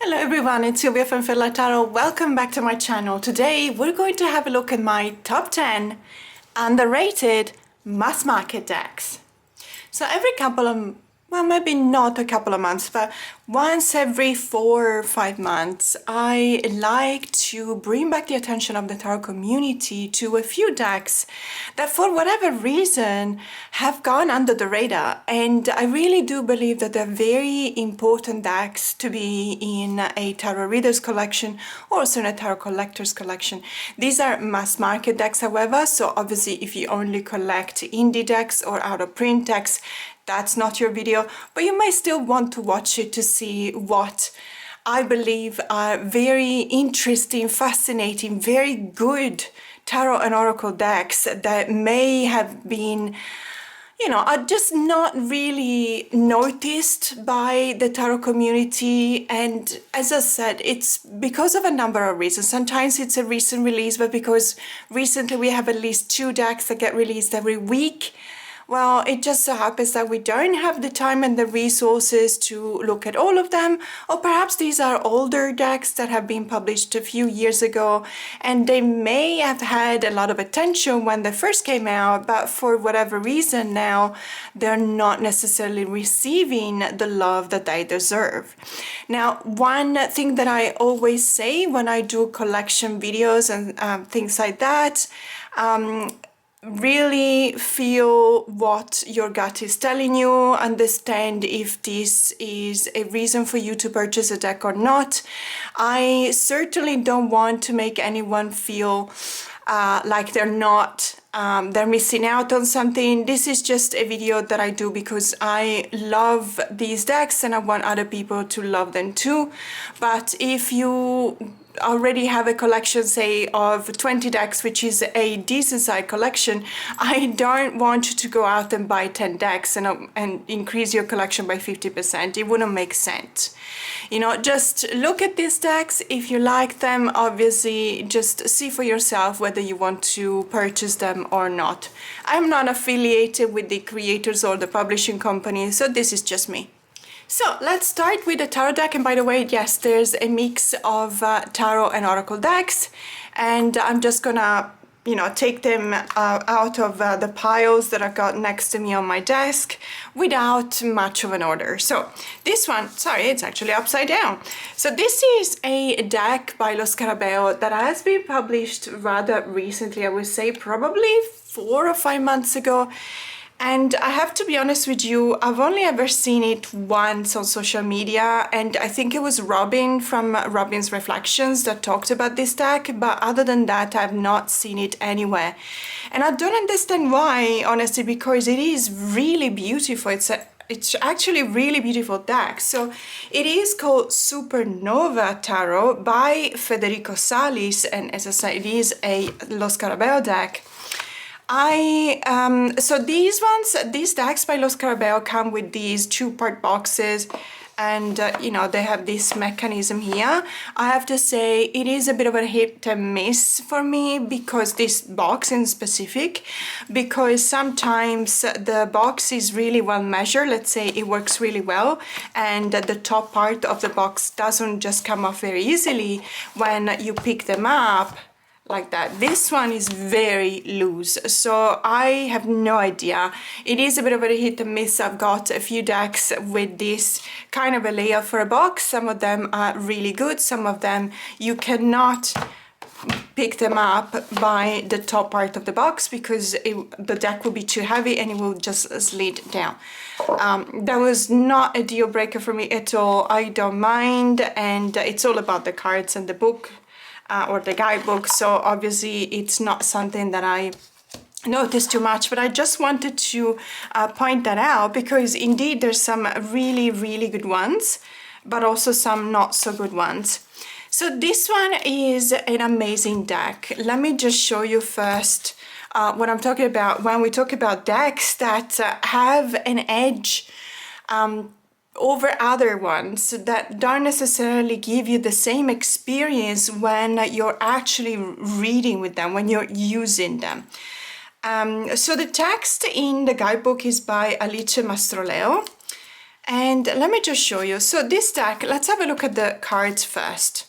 Hello everyone, it's Silvia from Tarot. Welcome back to my channel. Today we're going to have a look at my top 10 underrated mass market decks. So every couple of, well, maybe not a couple of months, but once every 4 or 5 months, I like to bring back the attention of the tarot community to a few decks that for whatever reason have gone under the radar. And I really do believe that they're very important decks to be in a tarot reader's collection or also in a tarot collector's collection. These are mass market decks, however, so obviously if you only collect indie decks or out of print decks, that's not your video, but you may still want to watch it to see what I believe are very interesting, fascinating, very good tarot and oracle decks that may have been, are just not really noticed by the tarot community. And as I said, it's because of a number of reasons. Sometimes it's a recent release, but because recently we have at least 2 decks that get released every week, well, it just so happens that we don't have the time and the resources to look at all of them, or perhaps these are older decks that have been published a few years ago and they may have had a lot of attention when they first came out, but for whatever reason now they're not necessarily receiving the love that they deserve. Now, one thing that I always say when I do collection videos and things like that, really feel what your gut is telling you, understand if this is a reason for you to purchase a deck or not. I certainly don't want to make anyone feel like they're missing out on something. This is just a video that I do because I love these decks and I want other people to love them too. But if you already have a collection, say, of 20 decks, which is a decent sized collection, I don't want you to go out and buy 10 decks and increase your collection by 50%. It wouldn't make sense. Just look at these decks. If you like them, obviously just see for yourself whether you want to purchase them or not. I'm not affiliated with the creators or the publishing company, so this is just me. So let's start with the tarot deck. And by the way, yes, there's a mix of tarot and oracle decks, and I'm just gonna take them out of the piles that I got next to me on my desk without much of an order. So this one, sorry, it's actually upside down. So this is a deck by Lo Scarabeo that has been published rather recently, I would say probably 4 or 5 months ago. And I have to be honest with you, I've only ever seen it once on social media, and I think it was Robin from Robin's Reflections that talked about this deck, but other than that, I've not seen it anywhere. And I don't understand why, honestly, because it is really beautiful. It's actually a really beautiful deck. So it is called Supernova Tarot by Federico Salis, and as I said, it is a Lo Scarabeo deck. So these decks by Lo Scarabeo come with these 2-part boxes, and they have this mechanism here. I have to say it is a bit of a hit and miss for me, because this box in specific, because sometimes the box is really well measured. Let's say it works really well, and the top part of the box doesn't just come off very easily when you pick them up like that. This one is very loose, so I have no idea. It is a bit of a hit and miss. I've got a few decks with this kind of a layout for a box. Some of them are really good, some of them you cannot pick them up by the top part of the box because the deck will be too heavy and it will just slide down. That was not a deal breaker for me at all. I don't mind, and it's all about the cards and the book or the guidebook, so obviously it's not something that I noticed too much, but I just wanted to point that out because indeed there's some really, really good ones, but also some not so good ones. So this one is an amazing deck. Let me just show you first what I'm talking about when we talk about decks that have an edge over other ones that don't necessarily give you the same experience when you're actually reading with them, when you're using them. So the text in the guidebook is by Alice Mastroleo, And let me just show you. So this deck, let's have a look at the cards first.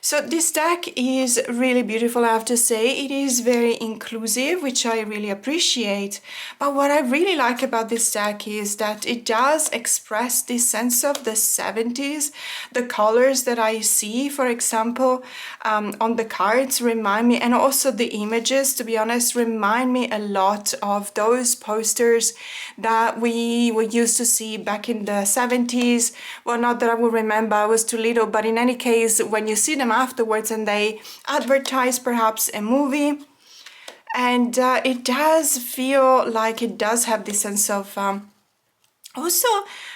So this deck is really beautiful, I have to say. It is very inclusive, which I really appreciate. But what I really like about this deck is that it does express this sense of the 70s. The colors that I see, for example, on the cards remind me, and also the images, to be honest, remind me a lot of those posters that we used to see back in the 70s. Well, not that I will remember, I was too little, but in any case, when you see them afterwards and they advertise perhaps a movie, and it does feel like it does have this sense of also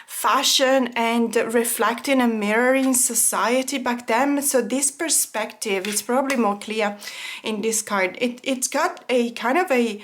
fashion and reflecting and mirroring society back then. So this perspective is probably more clear in this card. It's got a kind of a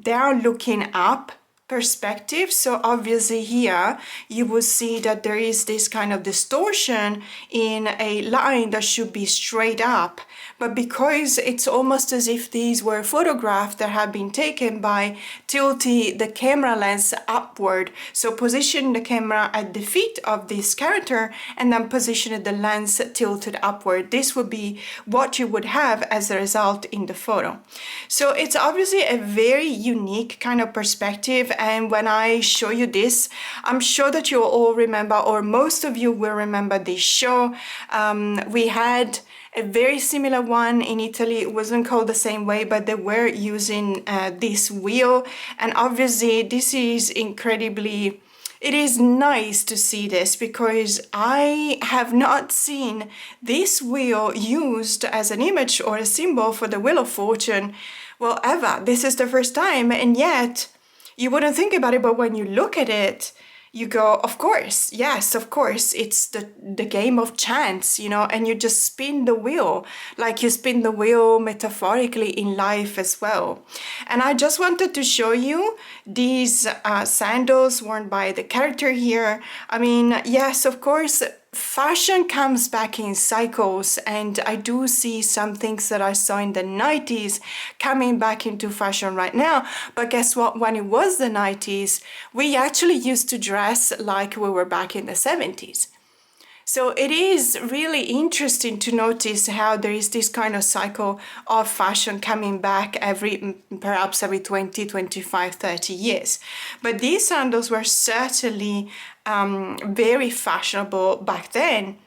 they're looking up perspective. So obviously here you will see that there is this kind of distortion in a line that should be straight up, but because it's almost as if these were photographs that have been taken by tilting the camera lens upward, so position the camera at the feet of this character and then position the lens tilted upward, this would be what you would have as a result in the photo. So it's obviously a very unique kind of perspective, and when I show you this, I'm sure that you'll all remember, or most of you will remember this show. We had a very similar one in Italy. It wasn't called the same way, but they were using this wheel, and obviously this is incredibly, it is nice to see this because I have not seen this wheel used as an image or a symbol for the Wheel of Fortune, well, ever. This is the first time, and yet you wouldn't think about it, but when you look at it, you go, of course, yes, of course, it's the game of chance, you know, and you just spin the wheel, like you spin the wheel metaphorically in life as well. And I just wanted to show you these sandals worn by the character here. I mean, yes, of course, fashion comes back in cycles, and I do see some things that I saw in the 90s coming back into fashion right now. But guess what? When it was the 90s, we actually used to dress like we were back in the 70s. So it is really interesting to notice how there is this kind of cycle of fashion coming back perhaps every 20, 25, 30 years. But these sandals were certainly very fashionable back then,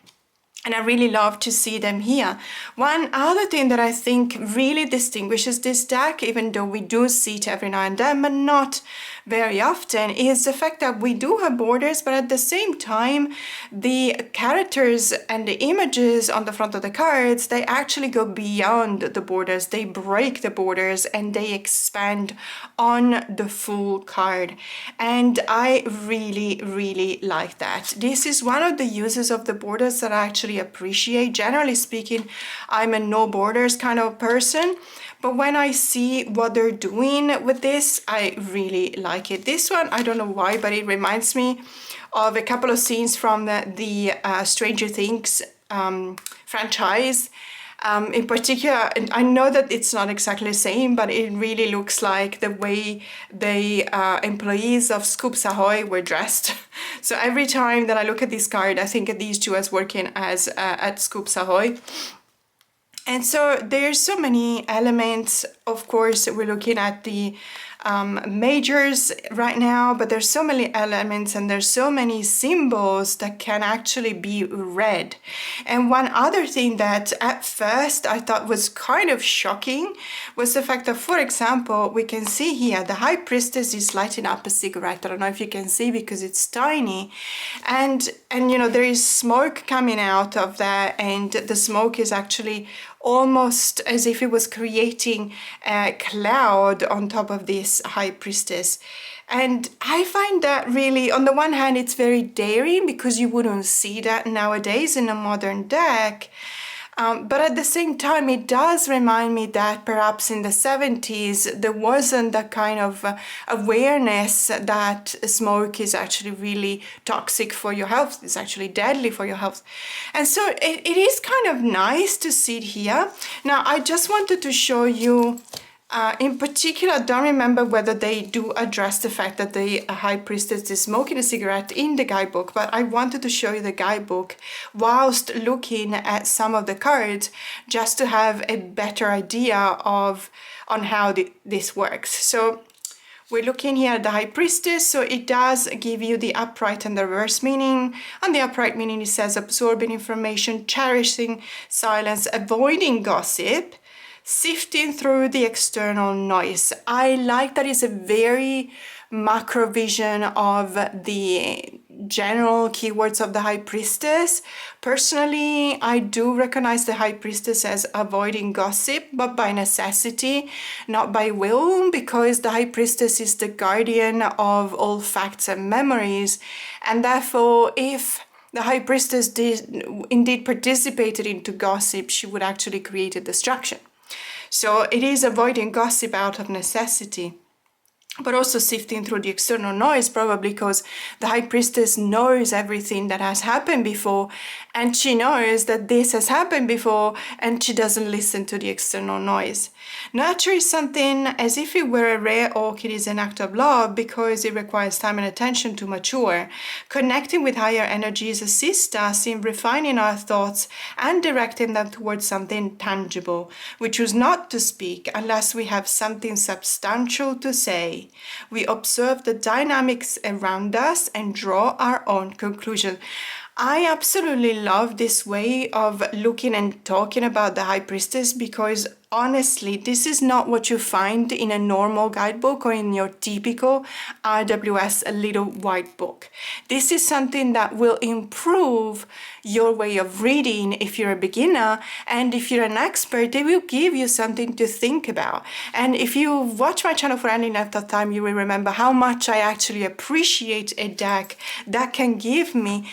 and I really love to see them here. One other thing that I think really distinguishes this deck, even though we do see it every now and then, but not very often, is the fact that we do have borders, but at the same time, the characters and the images on the front of the cards, they actually go beyond the borders. They break the borders and they expand on the full card. And I really, really like that. This is one of the uses of the borders that I actually appreciate. Generally speaking, I'm a no borders kind of person, but when I see what they're doing with this, I really like it. This one, I don't know why, but it reminds me of a couple of scenes from the Stranger Things franchise. In particular, and I know that it's not exactly the same, but it really looks like the way the employees of Scoops Ahoy were dressed. So every time that I look at this card, I think of these two as working as at Scoops Ahoy. And so there's so many elements. Of course, we're looking at the majors right now, but there's so many elements and there's so many symbols that can actually be read. And one other thing that at first I thought was kind of shocking was the fact that, for example, we can see here the High Priestess is lighting up a cigarette. I don't know if you can see because it's tiny, and you know, there is smoke coming out of that, and the smoke is actually almost as if it was creating a cloud on top of this High Priestess. And I find that really, on the one hand, it's very daring because you wouldn't see that nowadays in a modern deck. But at the same time, it does remind me that perhaps in the 70s, there wasn't that kind of awareness that smoke is actually really toxic for your health. It's actually deadly for your health. And so it is kind of nice to see it here. Now, I just wanted to show you In particular, I don't remember whether they do address the fact that the High Priestess is smoking a cigarette in the guidebook, but I wanted to show you the guidebook whilst looking at some of the cards, just to have a better idea of on how this works. So we're looking here at the High Priestess, so it does give you the upright and the reverse meaning. On the upright meaning, it says absorbing information, cherishing silence, avoiding gossip, sifting through the external noise. I like that it's a very macro vision of the general keywords of the High Priestess. Personally, I do recognize the High Priestess as avoiding gossip, but by necessity, not by will, because the High Priestess is the guardian of all facts and memories, and therefore if the High Priestess indeed participated into gossip, she would actually create a distraction. So it is avoiding gossip out of necessity, but also sifting through the external noise, probably because the High Priestess knows everything that has happened before, and she knows that this has happened before, and she doesn't listen to the external noise. Nurture is something as if it were a rare orchid is an act of love, because it requires time and attention to mature. Connecting with higher energies assists us in refining our thoughts and directing them towards something tangible. We choose not to speak unless we have something substantial to say. We observe the dynamics around us and draw our own conclusion. I absolutely love this way of looking and talking about the High Priestess, because honestly, this is not what you find in a normal guidebook or in your typical RWS little white book. This is something that will improve your way of reading if you're a beginner, and if you're an expert, it will give you something to think about. And if you watch my channel for any length of time, you will remember how much I actually appreciate a deck that can give me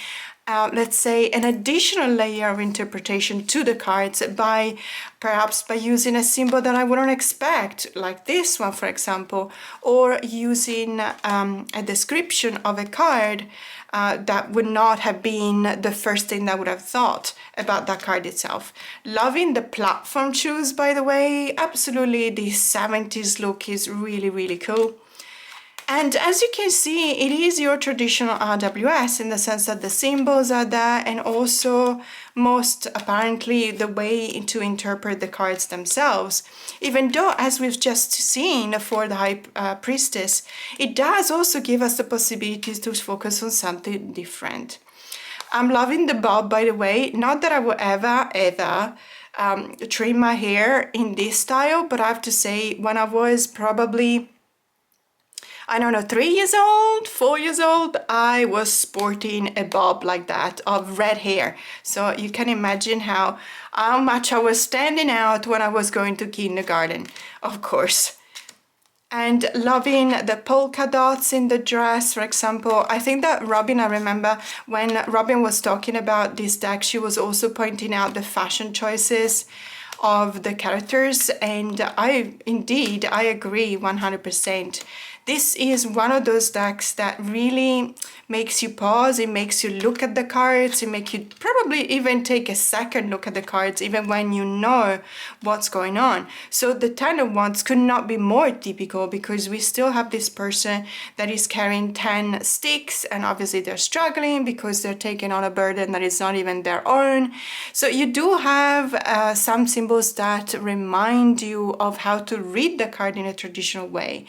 let's say an additional layer of interpretation to the cards by perhaps by using a symbol that I wouldn't expect, like this one for example, or using a description of a card that would not have been the first thing that I would have thought about that card itself. Loving the platform shoes, by the way. Absolutely, the 70s look is really, really cool. And as you can see, it is your traditional RWS in the sense that the symbols are there, and also most apparently the way to interpret the cards themselves. Even though, as we've just seen for the High Priestess, it does also give us the possibilities to focus on something different. I'm loving the bob, by the way. Not that I will ever trim my hair in this style, but I have to say, when I was probably, I don't know, 3 years old, 4 years old, I was sporting a bob like that of red hair. So you can imagine how much I was standing out when I was going to kindergarten, of course. And loving the polka dots in the dress, for example. I think that Robin, I remember when Robin was talking about this deck, she was also pointing out the fashion choices of the characters, and I agree 100%. This is one of those decks that really makes you pause, it makes you look at the cards, it makes you probably even take a second look at the cards, even when you know what's going on. So the Ten of Wands could not be more typical, because we still have this person that is carrying 10 sticks, and obviously they're struggling because they're taking on a burden that is not even their own. So you do have some symbols that remind you of how to read the card in a traditional way.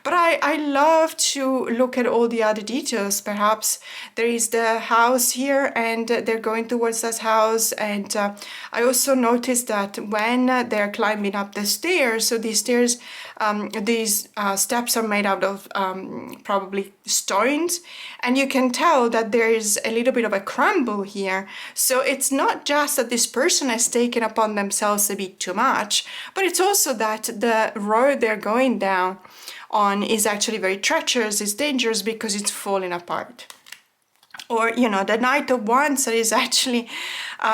But I love to look at all the other details. Perhaps there is the house here, and they're going towards that house. And I also noticed that when they're climbing up the stairs, so these stairs, these steps are made out of probably stones, and you can tell that there is a little bit of a crumble here. So it's not just that this person has taken upon themselves a bit too much, but it's also that the road they're going down on is actually very treacherous, it's dangerous because it's falling apart. Or, you know, the Knight of Wands is actually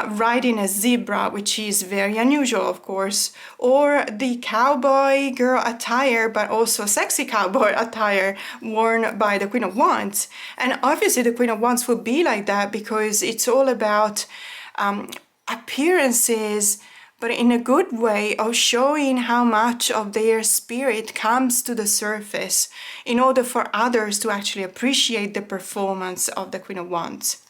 riding a zebra, which is very unusual, of course. Or the cowboy girl attire, but also sexy cowboy attire worn by the Queen of Wands. And obviously the Queen of Wands would be like that because it's all about appearances, but in a good way of showing how much of their spirit comes to the surface in order for others to actually appreciate the performance of the Queen of Wands.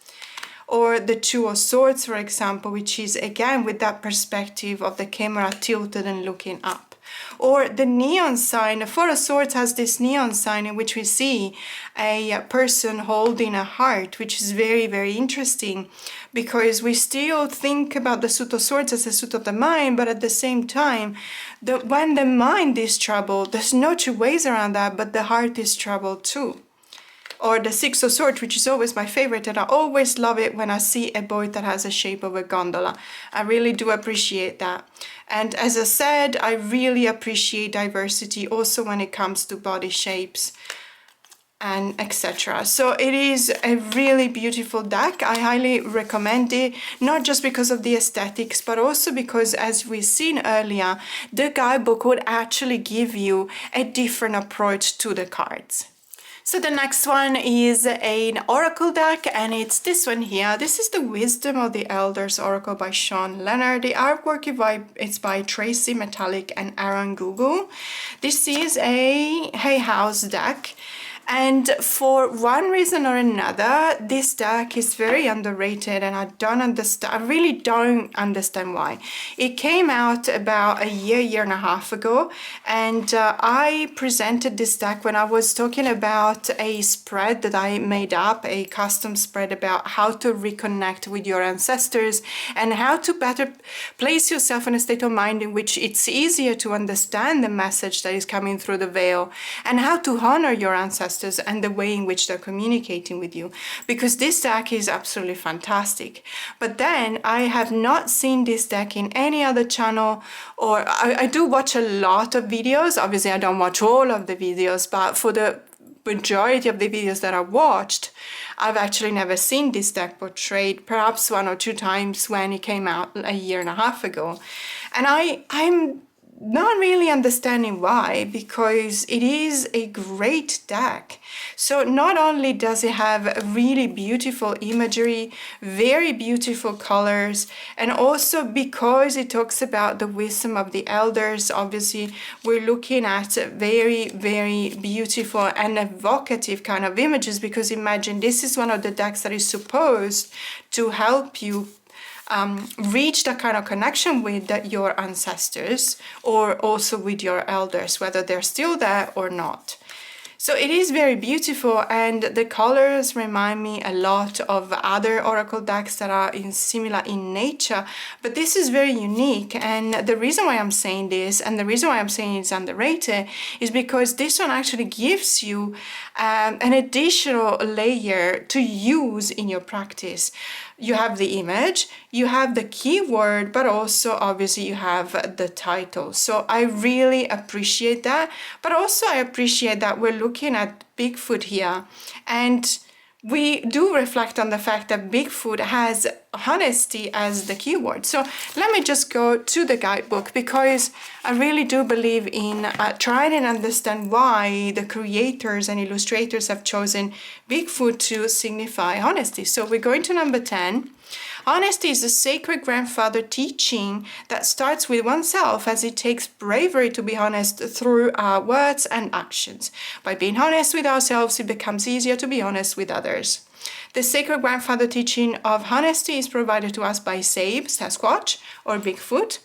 Or the Two of Swords, for example, which is again with that perspective of the camera tilted and looking up. Or the neon sign. The Four of Swords has this neon sign in which we see a person holding a heart, which is very, very interesting, because we still think about the Suit of Swords as a suit of the mind, but at the same time, when the mind is troubled, there's no two ways around that, but the heart is troubled too. Or the Six of Swords, which is always my favorite, and I always love it when I see a boat that has a shape of a gondola. I really do appreciate that. And as I said, I really appreciate diversity also when it comes to body shapes and etc. So it is a really beautiful deck. I highly recommend it, not just because of the aesthetics, but also because, as we've seen earlier, the guidebook would actually give you a different approach to the cards. So the next one is an oracle deck, and it's this one here. This is the Wisdom of the Elders Oracle by Sean Leonard. The artwork is by Tracy Metallic and Aaron Google. This is a Hay House deck. And for one reason or another, this deck is very underrated, and I really don't understand why. It came out about a year and a half ago, and I presented this deck when I was talking about a spread that I made up, a custom spread about how to reconnect with your ancestors and how to better place yourself in a state of mind in which it's easier to understand the message that is coming through the veil, and how to honor your ancestors and the way in which they're communicating with you, because this deck is absolutely fantastic. But then I have not seen this deck in any other channel, or I do watch a lot of videos. Obviously I don't watch all of the videos, but for the majority of the videos that I watched, I've actually never seen this deck portrayed, perhaps one or two times when it came out a year and a half ago. And I'm not really understanding why, because it is a great deck. So not only does it have really beautiful imagery, very beautiful colors, and also because it talks about the wisdom of the elders, obviously we're looking at very, very beautiful and evocative kind of images, because imagine this is one of the decks that is supposed to help you reach that kind of connection with your ancestors, or also with your elders, whether they're still there or not. So it is very beautiful, and the colors remind me a lot of other oracle decks that are similar in nature, but this is very unique. And the reason why I'm saying this, and the reason why I'm saying it's underrated, is because this one actually gives you an additional layer to use in your practice. You have the image, you have the keyword, but also obviously you have the title. So I really appreciate that. But also I appreciate that we're looking at Bigfoot here, and we do reflect on the fact that Bigfoot has honesty as the keyword. So let me just go to the guidebook, because I really do believe in trying and understand why the creators and illustrators have chosen Bigfoot to signify honesty. So we're going to number 10. Honesty is a sacred grandfather teaching that starts with oneself, as it takes bravery to be honest through our words and actions. By being honest with ourselves, it becomes easier to be honest with others. The sacred grandfather teaching of honesty is provided to us by Sabe, Sasquatch, or Bigfoot,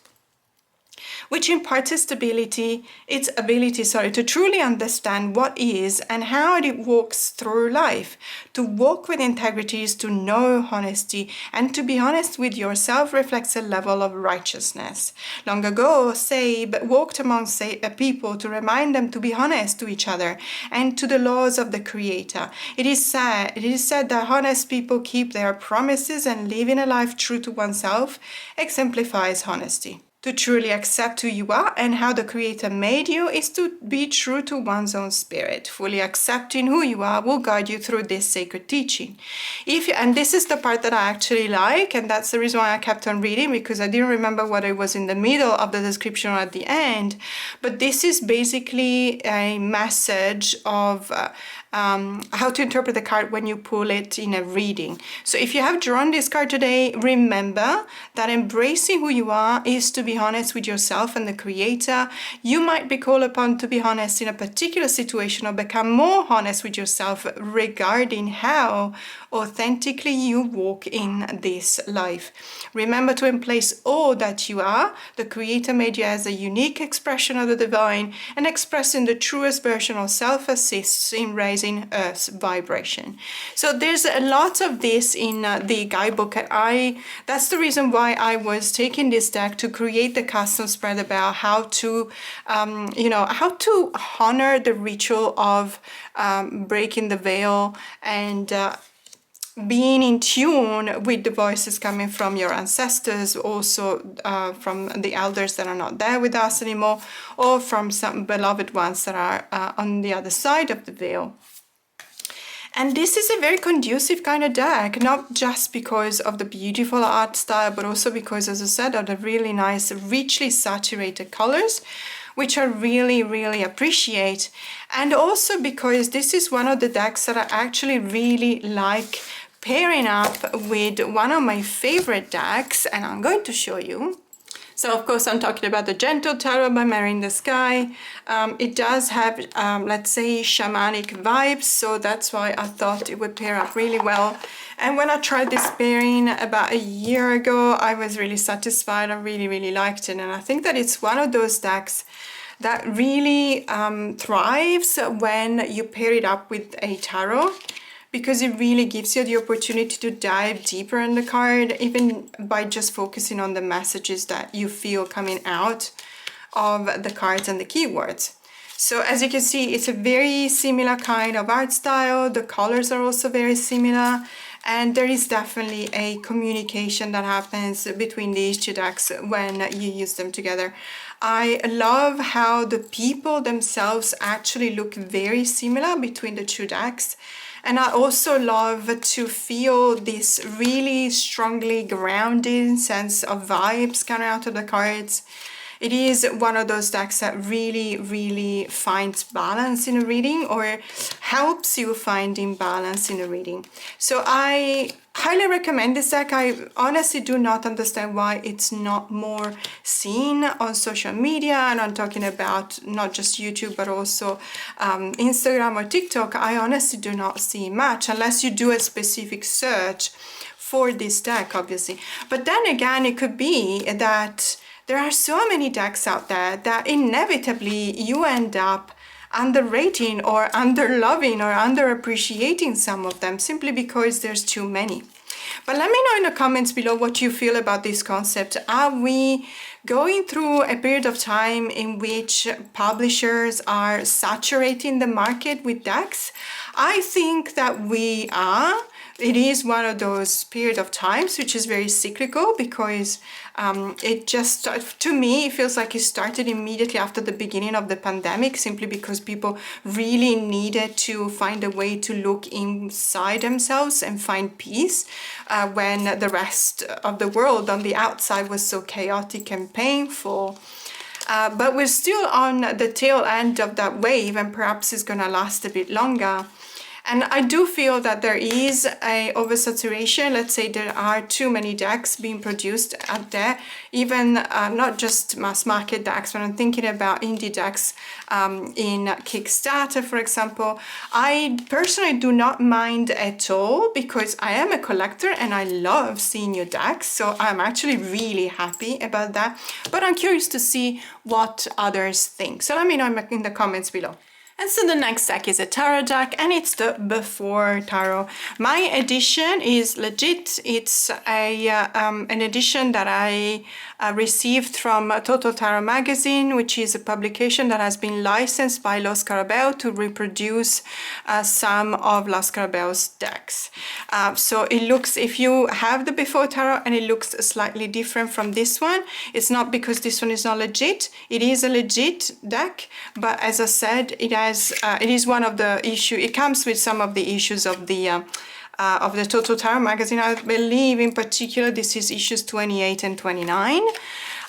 which imparts its ability to truly understand what is and how it walks through life. To walk with integrity is to know honesty, and to be honest with yourself reflects a level of righteousness. Long ago, Sabe walked among people to remind them to be honest to each other and to the laws of the Creator. It is said that honest people keep their promises, and living a life true to oneself exemplifies honesty. To truly accept who you are and how the Creator made you is to be true to one's own spirit. Fully accepting who you are will guide you through this sacred teaching. And this is the part that I actually like, and that's the reason why I kept on reading, because I didn't remember what it was in the middle of the description or at the end. But this is basically a message of how to interpret the card when you pull it in a reading. So if you have drawn this card today, remember that embracing who you are is to be be honest with yourself and the creator. You might be called upon to be honest in a particular situation or become more honest with yourself regarding how authentically you walk in this life. Remember to embrace all that you are. The creator made you as a unique expression of the divine, and expressing the truest version of self assists in raising Earth's vibration. So there's a lot of this in the guidebook, and that's the reason why I was taking this deck to create the custom spread about how to how to honor the ritual of breaking the veil and being in tune with the voices coming from your ancestors, also from the elders that are not there with us anymore, or from some beloved ones that are on the other side of the veil. And this is a very conducive kind of deck, not just because of the beautiful art style, but also because, as I said, of the really nice, richly saturated colors, which I really, really appreciate. And also because this is one of the decks that I actually really like pairing up with one of my favorite decks, and I'm going to show you. So of course I'm talking about the Gentle Tarot by Mary in the Sky. It does have, let's say, shamanic vibes, so that's why I thought it would pair up really well. And when I tried this pairing about a year ago, I was really satisfied. I really, really liked it, and I think that it's one of those decks that really thrives when you pair it up with a tarot, because it really gives you the opportunity to dive deeper in the card, even by just focusing on the messages that you feel coming out of the cards and the keywords. So as you can see, it's a very similar kind of art style. The colors are also very similar, and there is definitely a communication that happens between these two decks when you use them together. I love how the people themselves actually look very similar between the two decks. And I also love to feel this really strongly grounding sense of vibes coming out of the cards. It is one of those decks that really, really finds balance in a reading, or helps you finding balance in a reading. So I highly recommend this deck. I honestly do not understand why it's not more seen on social media, and I'm talking about not just YouTube but also Instagram or TikTok. I honestly do not see much, unless you do a specific search for this deck, obviously. But then again, it could be that there are so many decks out there that inevitably you end up underrating or underloving or underappreciating some of them, simply because there's too many. But let me know in the comments below what you feel about this concept. Are we going through a period of time in which publishers are saturating the market with decks? I think that we are. It is one of those period of times which is very cyclical, because it just, to me, it feels like it started immediately after the beginning of the pandemic, simply because people really needed to find a way to look inside themselves and find peace when the rest of the world on the outside was so chaotic and painful. But we're still on the tail end of that wave, and perhaps it's going to last a bit longer. And I do feel that there is a oversaturation. Let's say there are too many decks being produced out there, even not just mass market decks, but I'm thinking about indie decks in Kickstarter, for example. I personally do not mind at all, because I am a collector and I love seeing new decks. So I'm actually really happy about that. But I'm curious to see what others think. So let me know in the comments below. And so the next deck is a tarot deck, and it's the Before Tarot. My edition is legit. It's an edition that I received from Total Tarot magazine, which is a publication that has been licensed by Los Carabel to reproduce some of Los Carabel's decks. So it looks, if you have the Before Tarot and it looks slightly different from this one, it's not because this one is not legit. It is a legit deck, but as I said, it is one of the issues. It comes with some of the issues of the Total Tarot magazine. I believe in particular this is issues 28 and 29.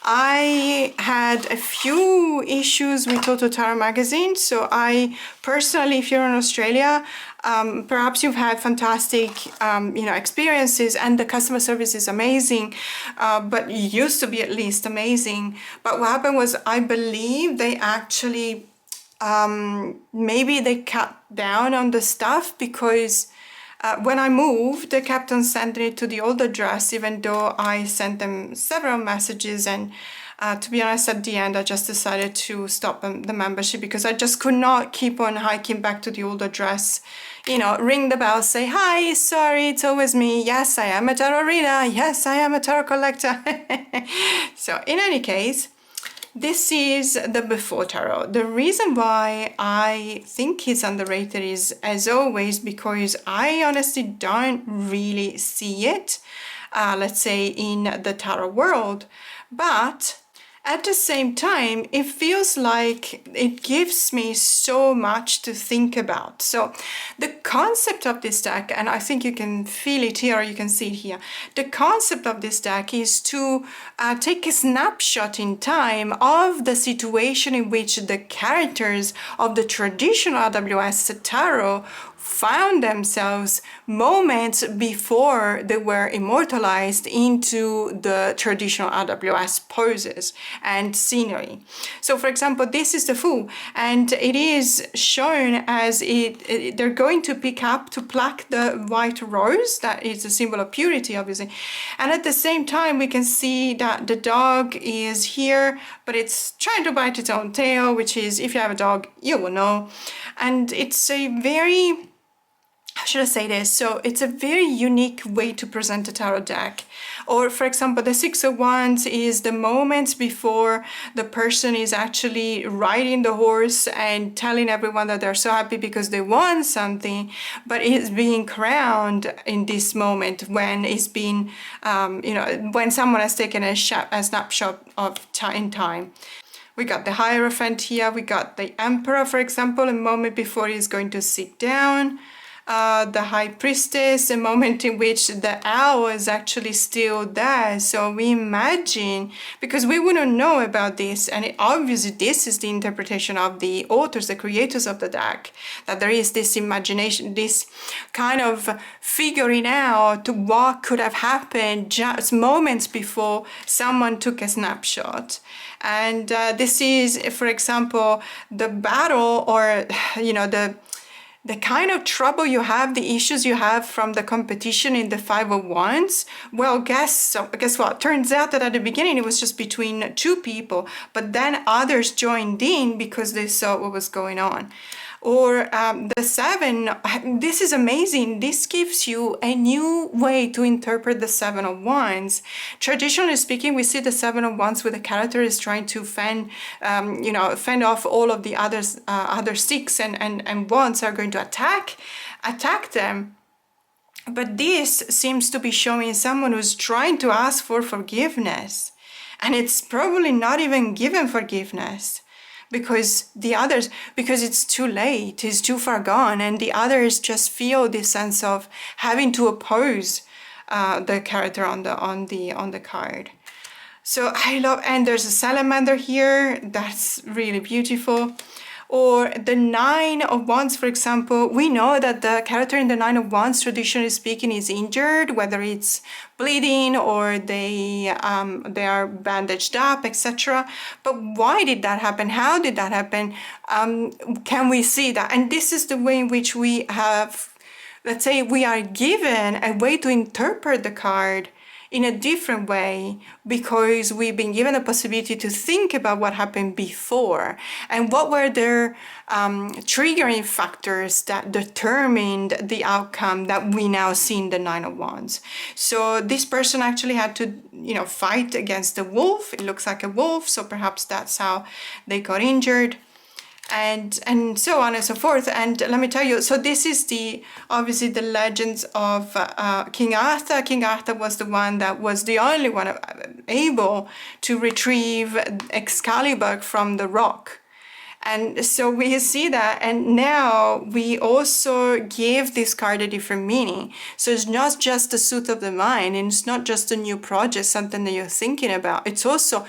I had a few issues with Toto Tarot magazine. So I personally, if you're in Australia, perhaps you've had fantastic, experiences, and the customer service is amazing, but it used to be at least amazing. But what happened was, I believe they actually, maybe they cut down on the stuff, because when I moved, they kept on sending it to the old address, even though I sent them several messages. And to be honest, at the end, I just decided to stop the membership, because I just could not keep on hiking back to the old address. Ring the bell, say, hi, sorry, it's always me. Yes, I am a tarot reader. Yes, I am a tarot collector. So in any case, this is the before tarot. The reason why I think it's underrated is, as always, because I honestly don't really see it, let's say, in the tarot world. But at the same time, it feels like it gives me so much to think about. So the concept of this deck, and I think you can feel it here, or you can see it here. The concept of this deck is to take a snapshot in time of the situation in which the characters of the traditional AWS tarot found themselves moments before they were immortalized into the traditional AWS poses and scenery. So for example, this is the Fool, and it is shown as they're going to pluck the white rose, that is a symbol of purity, obviously. And at the same time, we can see that the dog is here, but it's trying to bite its own tail, which is, if you have a dog, you will know. And it's a very, how should I say this? So it's a very unique way to present a tarot deck. Or for example, the Six of Wands is the moments before the person is actually riding the horse and telling everyone that they're so happy because they won something, but is being crowned in this moment when it's been, when someone has taken a snapshot of in time. We got the Hierophant here. We got the Emperor, for example, a moment before he's going to sit down. The High Priestess, a moment in which the owl is actually still there. So we imagine, because we wouldn't know about this, and obviously this is the interpretation of the authors, the creators of the deck, that there is this imagination, this kind of figuring out what could have happened just moments before someone took a snapshot. And this is, for example, the battle, or the kind of trouble you have, the issues you have from the competition in the Five of Wands. Well, guess what? Turns out that at the beginning it was just between two people, but then others joined in because they saw what was going on. Or the Seven, this is amazing. This gives you a new way to interpret the Seven of Wands. Traditionally speaking, we see the Seven of Wands with the character is trying to fend off all of the other six, and wands are going to attack them. But this seems to be showing someone who's trying to ask for forgiveness, and it's probably not even given forgiveness. Because it's too late, it's too far gone, and the others just feel this sense of having to oppose the character on the card. So I love, and there's a salamander here, that's really beautiful. Or the Nine of Wands, for example, we know that the character in the Nine of Wands, traditionally speaking, is injured, whether it's bleeding or they are bandaged up, etc. But why did that happen? How did that happen? Can we see that? And this is the way in which we have, let's say, we are given a way to interpret the card in a different way, because we've been given a possibility to think about what happened before and what were their triggering factors that determined the outcome that we now see in the Nine of Wands. So this person actually had to, fight against the wolf. It looks like a wolf, so perhaps that's how they got injured. And so on and so forth. And let me tell you, so this is obviously the legends of King Arthur. King Arthur was the one that was the only one able to retrieve Excalibur from the rock. And so we see that, and now we also give this card a different meaning. So it's not just a suit of the mind, and it's not just a new project, something that you're thinking about. It's also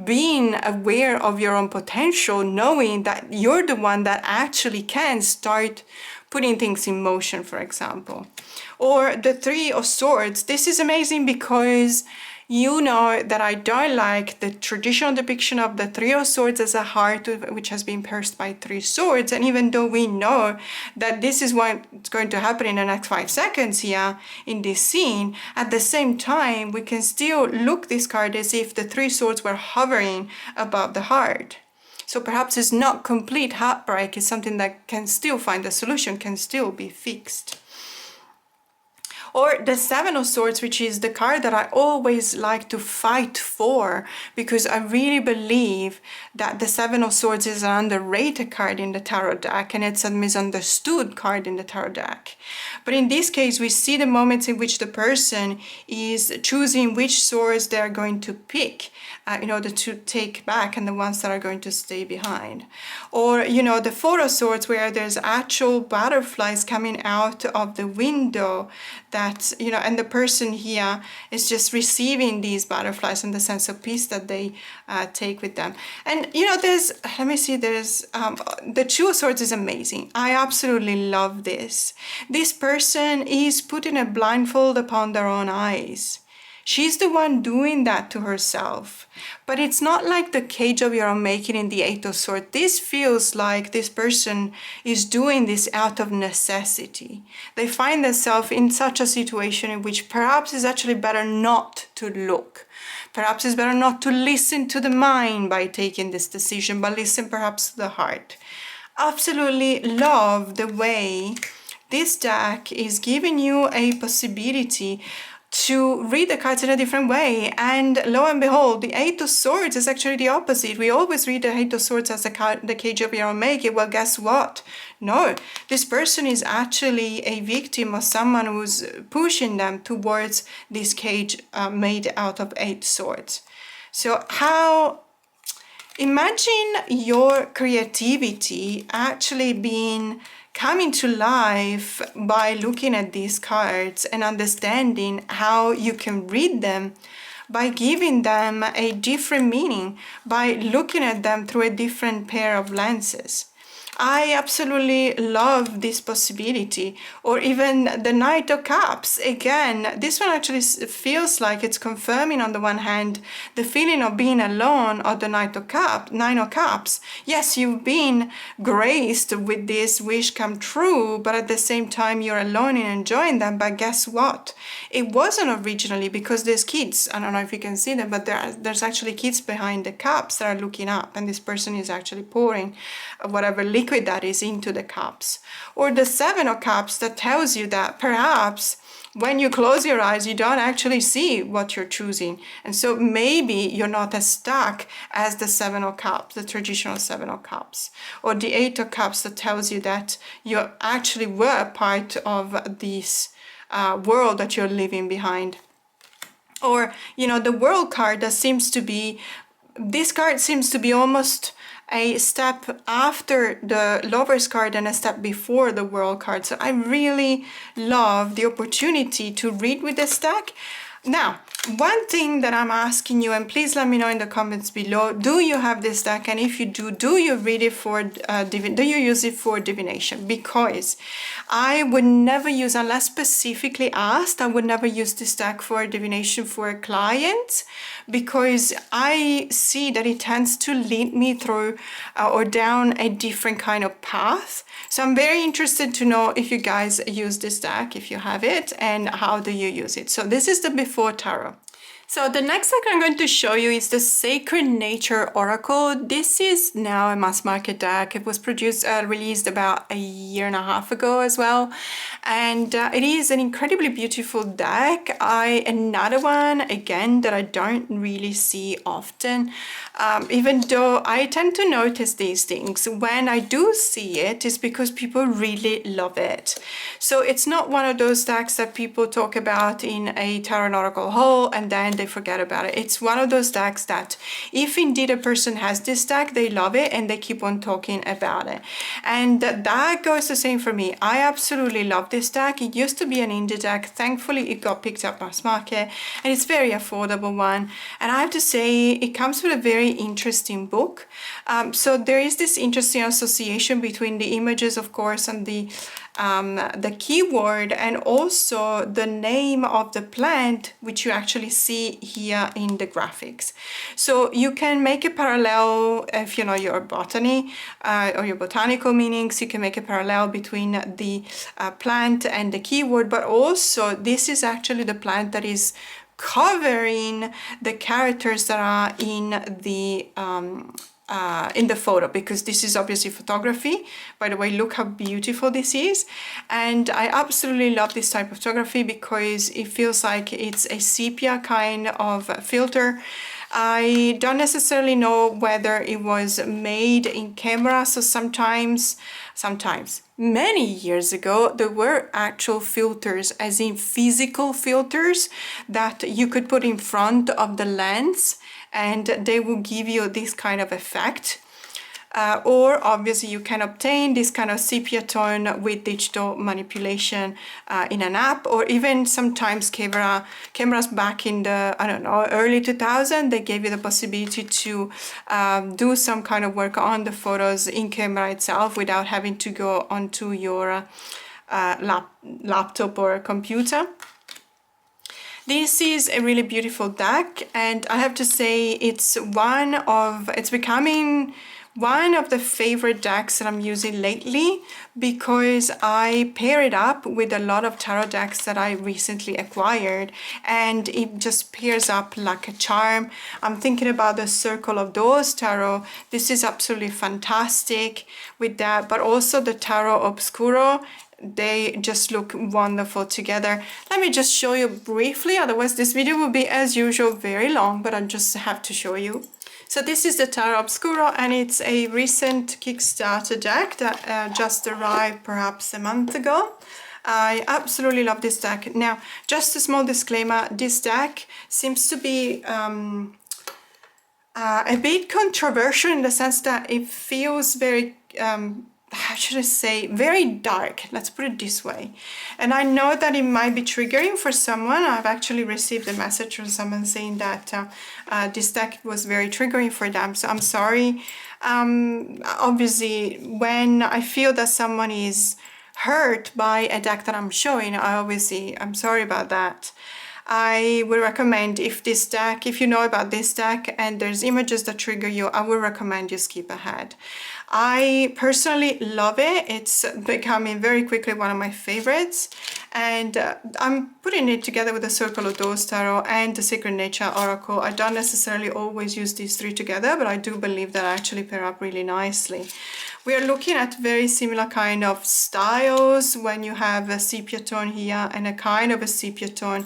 being aware of your own potential, knowing that you're the one that actually can start putting things in motion, for example. Or the Three of Swords. This is amazing because you know that I don't like the traditional depiction of the Three of Swords as a heart which has been pierced by three swords. And even though we know that this is what's going to happen in the next 5 seconds here in this scene, at the same time, we can still look this card as if the three swords were hovering above the heart. So perhaps it's not complete heartbreak, it's something that can still find a solution, can still be fixed. Or the Seven of Swords, which is the card that I always like to fight for, because I really believe that the Seven of Swords is an underrated card in the tarot deck, and it's a misunderstood card in the tarot deck. But in this case, we see the moments in which the person is choosing which swords they're going to pick in order to take back, and the ones that are going to stay behind. Or, you know, the Four of Swords, where there's actual butterflies coming out of the window, that, you know, and the person here is just receiving these butterflies and the sense of peace that they take with them. And, you know, there's, let me see, there's, the Two of Swords is amazing. I absolutely love this. This person is putting a blindfold upon their own eyes. She's the one doing that to herself. But it's not like the cage of your own making in the Eight of Swords. This feels like this person is doing this out of necessity. They find themselves in such a situation in which perhaps it's actually better not to look. Perhaps it's better not to listen to the mind by taking this decision, but listen perhaps to the heart. Absolutely love the way this deck is giving you a possibility to read the cards in a different way. And lo and behold, the Eight of Swords is actually the opposite. We always read the Eight of Swords as the cage of your own making. Well, guess what? No, this person is actually a victim of someone who's pushing them towards this cage made out of 8 swords. So imagine your creativity actually coming to life by looking at these cards and understanding how you can read them, by giving them a different meaning, by looking at them through a different pair of lenses. I absolutely love this possibility. Or even the Knight of Cups. Again, this one actually feels like it's confirming on the one hand the feeling of being alone of the Nine of Cups. Yes, you've been graced with this wish come true, but at the same time you're alone in enjoying them. But guess what? It wasn't originally, because there's kids. I don't know if you can see them, but there's actually kids behind the cups that are looking up, and this person is actually pouring whatever liquid that is into the cups. Or the Seven of Cups, that tells you that perhaps when you close your eyes, you don't actually see what you're choosing. And so maybe you're not as stuck as the Seven of Cups, the traditional Seven of Cups. Or the Eight of Cups, that tells you that you actually were part of this world that you're leaving behind. Or, you know, the World card, that seems to be, this card seems to be almost a step after the Lovers card and a step before the World card. So I really love the opportunity to read with this deck. Now, one thing that I'm asking you, and please let me know in the comments below, do you have this deck? And if you do you read it for, do you use it for divination? Because I would never use, unless specifically asked, I would never use this deck for divination for a client, because I see that it tends to lead me through or down a different kind of path. So I'm very interested to know if you guys use this deck, if you have it, and how do you use it. So this is the Before Tarot. So the next deck I'm going to show you is the Sacred Nature Oracle. This is now a mass market deck. It was released about a year and a half ago as well. And it is an incredibly beautiful deck. Another one, again, that I don't really see often. Even though I tend to notice these things, when I do see it, it's because people really love it. So it's not one of those decks that people talk about in a tarot and oracle haul and then they forget about it. It's one of those decks that if indeed a person has this deck, they love it and they keep on talking about it. And that goes the same for me. I absolutely love this deck. It used to be an indie deck. Thankfully, it got picked up mass market, and it's a very affordable one. And I have to say, it comes with a very interesting book. So there is this interesting association between the images, of course, and the keyword, and also the name of the plant, which you actually see here in the graphics. So you can make a parallel if you know your botany or your botanical meanings. You can make a parallel between the plant and the keyword, but also this is actually the plant that is covering the characters that are in the photo, because this is obviously photography. By the way, look how beautiful this is. And I absolutely love this type of photography because it feels like it's a sepia kind of filter. I don't necessarily know whether it was made in camera, so sometimes, many years ago, there were actual filters, as in physical filters, that you could put in front of the lens, and they will give you this kind of effect. Or obviously you can obtain this kind of sepia tone with digital manipulation in an app, or even sometimes cameras back in the, I don't know, early 2000s, they gave you the possibility to do some kind of work on the photos in camera itself without having to go onto your laptop or computer. This is a really beautiful deck, and I have to say it's becoming one of the favorite decks that I'm using lately, because I pair it up with a lot of tarot decks that I recently acquired, and it just pairs up like a charm. I'm thinking about the Circle of Doors tarot. This is absolutely fantastic with that, but also the Tarot Obscuro. They just look wonderful together. Let me just show you briefly, otherwise this video will be, as usual, very long, but I just have to show you. So this is the Tarot Obscuro, and it's a recent Kickstarter deck that just arrived perhaps a month ago. I absolutely love this deck. Now, just a small disclaimer, this deck seems to be a bit controversial in the sense that it feels very how should I say, very dark, let's put it this way. And I know that it might be triggering for someone. I've actually received a message from someone saying that this deck was very triggering for them, so I'm sorry. Obviously, when I feel that someone is hurt by a deck that I'm showing, I'm sorry about that. I would recommend, if you know about this deck and there's images that trigger you, I would recommend you skip ahead. I personally love it. It's becoming very quickly one of my favorites, and I'm putting it together with the Circle of Doors Tarot and the Sacred Nature Oracle. I don't necessarily always use these three together, but I do believe that I actually pair up really nicely. We are looking at very similar kind of styles when you have a sepia tone here and a kind of a sepia tone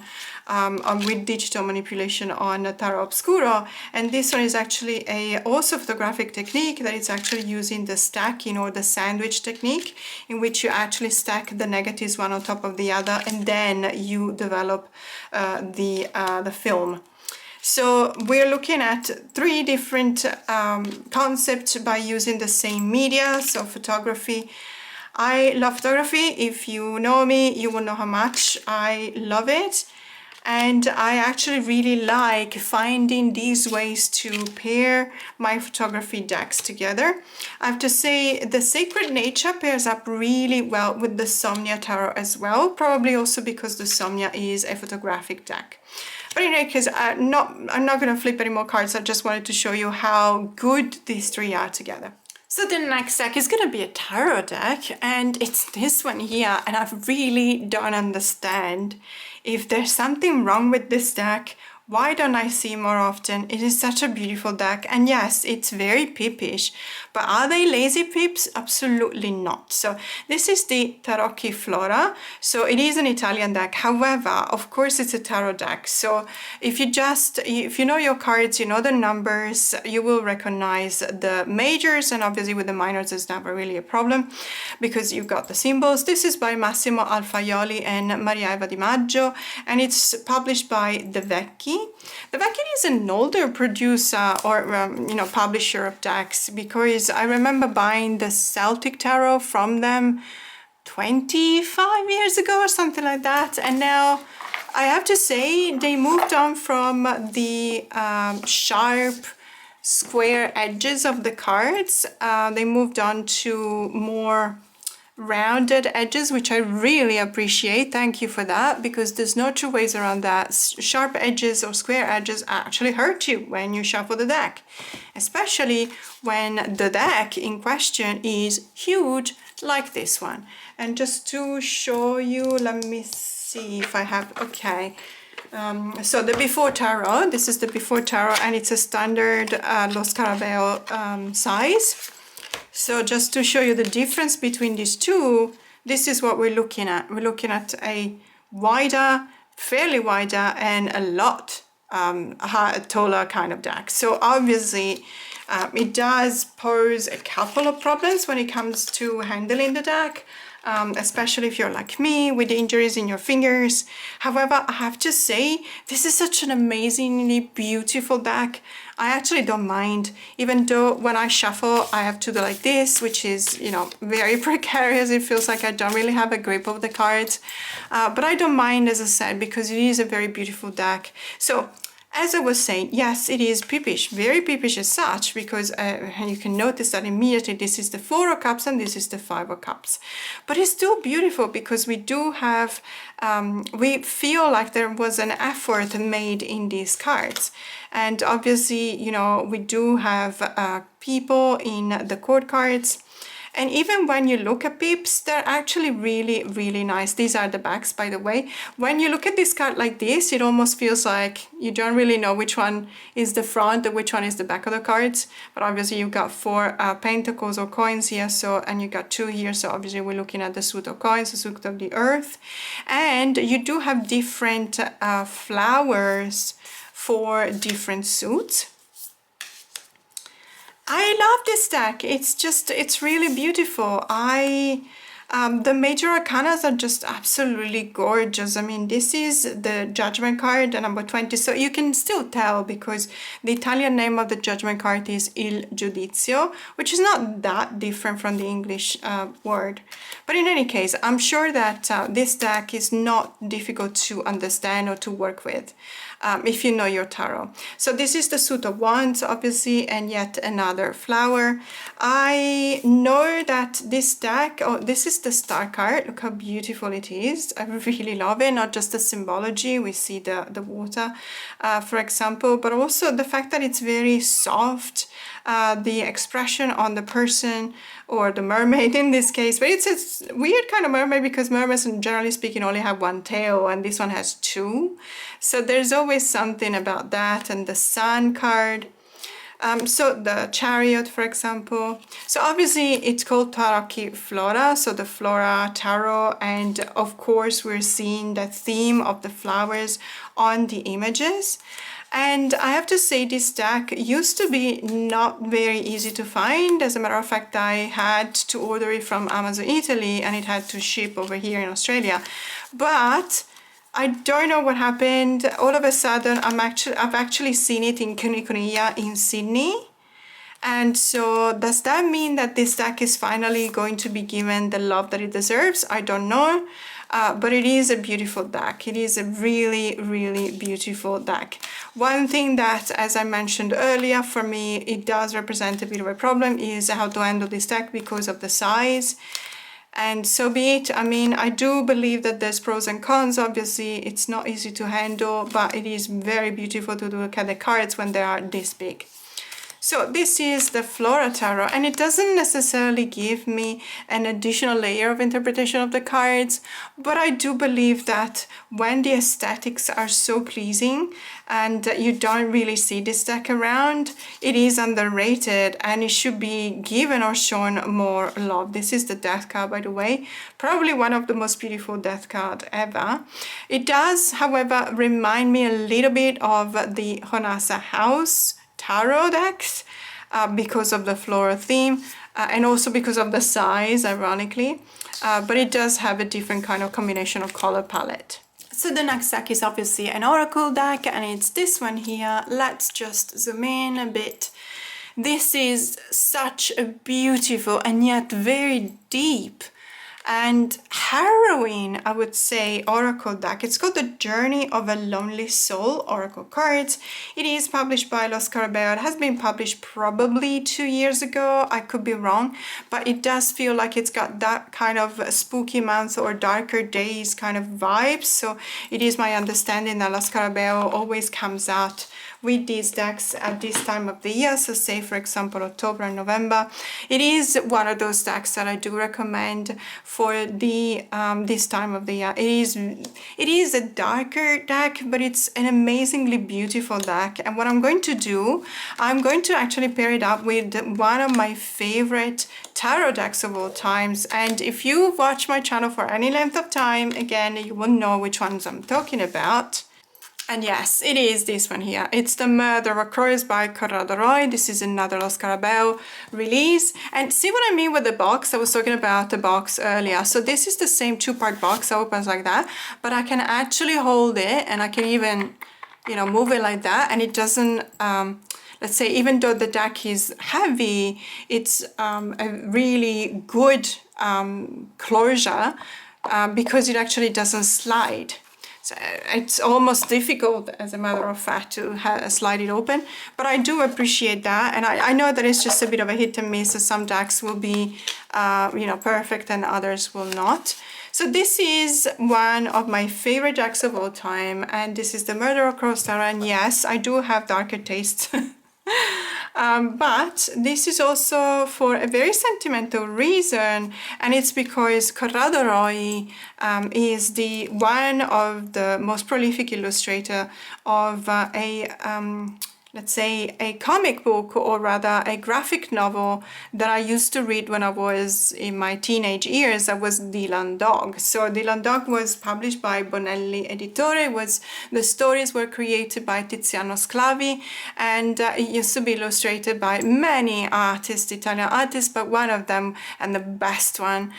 with digital manipulation on Tarot Obscuro, and this one is actually also photographic technique that is actually using the stacking or the sandwich technique, in which you actually stack the negatives one on top of the other, and then you develop the film. So we're looking at three different concepts by using the same media, so photography. I love photography. If you know me, you will know how much I love it. And I actually really like finding these ways to pair my photography decks together. I have to say the Sacred Nature pairs up really well with the Somnia Tarot as well, probably also because the Somnia is a photographic deck. But in any case, I'm not going to flip any more cards. I just wanted to show you how good these three are together. So the next deck is going to be a tarot deck, and it's this one here, and I really don't understand if there's something wrong with this deck. Why don't I see more often? It is such a beautiful deck, and yes, it's very pippish, but are they lazy pips? Absolutely not. So this is the Tarocchi Flora. So it is an Italian deck. However, of course, it's a tarot deck. So if you know your cards, you know the numbers, you will recognize the majors, and obviously with the minors, it's never really a problem because you've got the symbols. This is by Massimo Alfaioli and Maria Eva Di Maggio, and it's published by De Vecchi. Bybee. The Bybee is an older producer or publisher of decks, because I remember buying the Celtic Tarot from them 25 years ago or something like that, and now I have to say they moved on from the sharp square edges of the cards. They moved on to more rounded edges, which I really appreciate. Thank you for that, because there's no two ways around that. Sharp edges or square edges actually hurt you when you shuffle the deck, especially when the deck in question is huge like this one. And just to show you, let me see if I have, okay. So the Before Tarot, this is the Before Tarot, and it's a standard Los Carabeo size. So just to show you the difference between these two, this is what we're looking at. We're looking at a wider, fairly wider, and a lot taller kind of deck. So obviously it does pose a couple of problems when it comes to handling the deck. Especially if you're like me with injuries in your fingers. However, I have to say, this is such an amazingly beautiful deck. I actually don't mind, even though when I shuffle, I have to do like this, which is, very precarious. It feels like I don't really have a grip of the cards. But I don't mind, as I said, because it is a very beautiful deck. So, as I was saying, yes, it is peepish, very peepish as such, because you can notice that immediately this is the Four of Cups and this is the Five of Cups. But it's still beautiful because we do have, we feel like there was an effort made in these cards. And obviously, we do have people in the court cards. And even when you look at pips, they're actually really, really nice. These are the backs, by the way. When you look at this card like this, it almost feels like you don't really know which one is the front and which one is the back of the cards. But obviously you've got 4 pentacles or coins here, and you got 2 here. So obviously we're looking at the suit of coins, the suit of the earth. And you do have different flowers for different suits. I love this deck. It's really beautiful. The major arcanas are just absolutely gorgeous. I mean, this is the Judgment card, the number 20. So you can still tell because the Italian name of the Judgment card is Il Giudizio, which is not that different from the English word. But in any case, I'm sure that this deck is not difficult to understand or to work with. If you know your tarot. So this is the Suit of Wands, obviously, and yet another flower. I know that this deck, this is the Star card. Look how beautiful it is. I really love it. Not just the symbology, we see the water, for example, but also the fact that it's very soft, the expression on the person, or the mermaid in this case, but it's a weird kind of mermaid because mermaids, generally speaking, only have one tail and this one has 2. So there's always something about that. And the Sun card. So the Chariot, for example. So obviously it's called Tarocchi Flora, so the Flora Tarot, and of course we're seeing the theme of the flowers on the images. And I have to say this deck used to be not very easy to find. As a matter of fact, I had to order it from Amazon Italy and it had to ship over here in Australia. But I don't know what happened. All of a sudden, I've actually seen it in Kinokuniya in Sydney. And so does that mean that this deck is finally going to be given the love that it deserves? I don't know. But it is a beautiful deck. It is a really, really beautiful deck. One thing that, as I mentioned earlier, for me, it does represent a bit of a problem is how to handle this deck because of the size. And so be it. I mean, I do believe that there's pros and cons. Obviously, it's not easy to handle, but it is very beautiful to look at the cards when they are this big. So this is the Flora Tarot, and it doesn't necessarily give me an additional layer of interpretation of the cards, but I do believe that when the aesthetics are so pleasing and you don't really see this deck around, it is underrated and it should be given or shown more love. This is the Death card, by the way, probably one of the most beautiful Death card ever. It does, however, remind me a little bit of the Honasa House Tarot decks because of the floral theme and also because of the size, ironically, but it does have a different kind of combination of color palette. So the next deck is obviously an Oracle deck, and it's this one here. Let's just zoom in a bit. This is such a beautiful and yet very deep and harrowing, I would say, Oracle deck. It's called The Journey of a Lonely Soul Oracle Cards. It is published by Los Carabeo. It has been published probably 2 years ago. I could be wrong, but it does feel like it's got that kind of spooky month or darker days kind of vibes. So it is my understanding that Los Carabeo always comes out with these decks at this time of the year. So say, for example, October and November. It is one of those decks that I do recommend for the this time of the year. It is a darker deck, but it's an amazingly beautiful deck. And what I'm going to do, I'm going to actually pair it up with one of my favorite tarot decks of all times. And if you've watched my channel for any length of time, again, you will know which ones I'm talking about. And yes, it is this one here. It's The Murderer Crows by Corrado Roy. This is another Los Carabeo release. And see what I mean with the box? I was talking about the box earlier. So this is the same two-part box that opens like that, but I can actually hold it, and I can even, you know, move it like that, and it doesn't, let's say, even though the deck is heavy, it's a really good closure because it actually doesn't slide. So it's almost difficult, as a matter of fact, to slide it open, but I do appreciate that. And I know that it's just a bit of a hit and miss, so some decks will be, you know, perfect and others will not. So this is one of my favorite decks of all time, and this is the Murderer Crows Tarot. And yes, I do have darker tastes. But this is also for a very sentimental reason, and it's because Corrado Roy is the one of the most prolific illustrator of let's say a comic book, or rather a graphic novel that I used to read when I was in my teenage years. That was Dylan Dog. So Dylan Dog was published by Bonelli Editore. The stories were created by Tiziano Sclavi, and it used to be illustrated by many artists, Italian artists, but one of them, and the best one,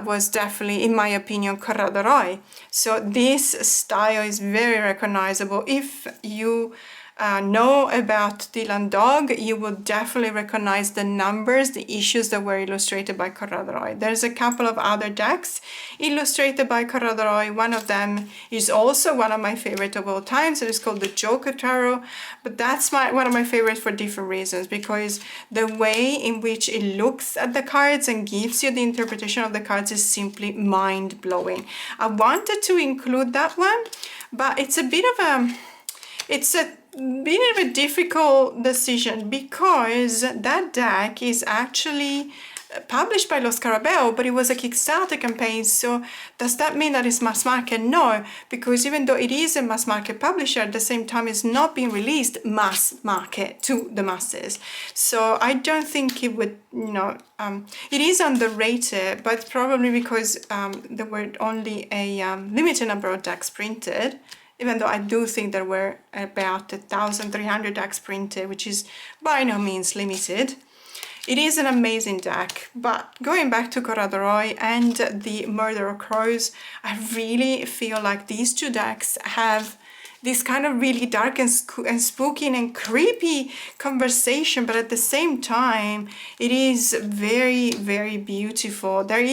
was definitely, in my opinion, Corrado Roy. So this style is very recognizable. If you know about Dylan Dog, you will definitely recognize the numbers, the issues that were illustrated by Corrado Roy. There's a couple of other decks illustrated by Corrado Roy. One of them is also one of my favorite of all times. It is called the Joker Tarot, but that's one of my favorites for different reasons, because the way in which it looks at the cards and gives you the interpretation of the cards is simply mind-blowing. I wanted to include that one, but it's a bit of a difficult decision, because that deck is actually published by Los Carabeo, but it was a Kickstarter campaign. So does that mean that it's mass market? No, because even though it is a mass market publisher, at the same time it's not being released mass market to the masses. So I don't think it would, you know, it is underrated, but probably because there were only a limited number of decks printed. Even though I do think there were about 1,300 decks printed, which is by no means limited. It is an amazing deck, but going back to Corrado Roy and the Murderer Crows, I really feel like these two decks have this kind of really dark and spooky and creepy conversation, but at the same time it is very, very beautiful. There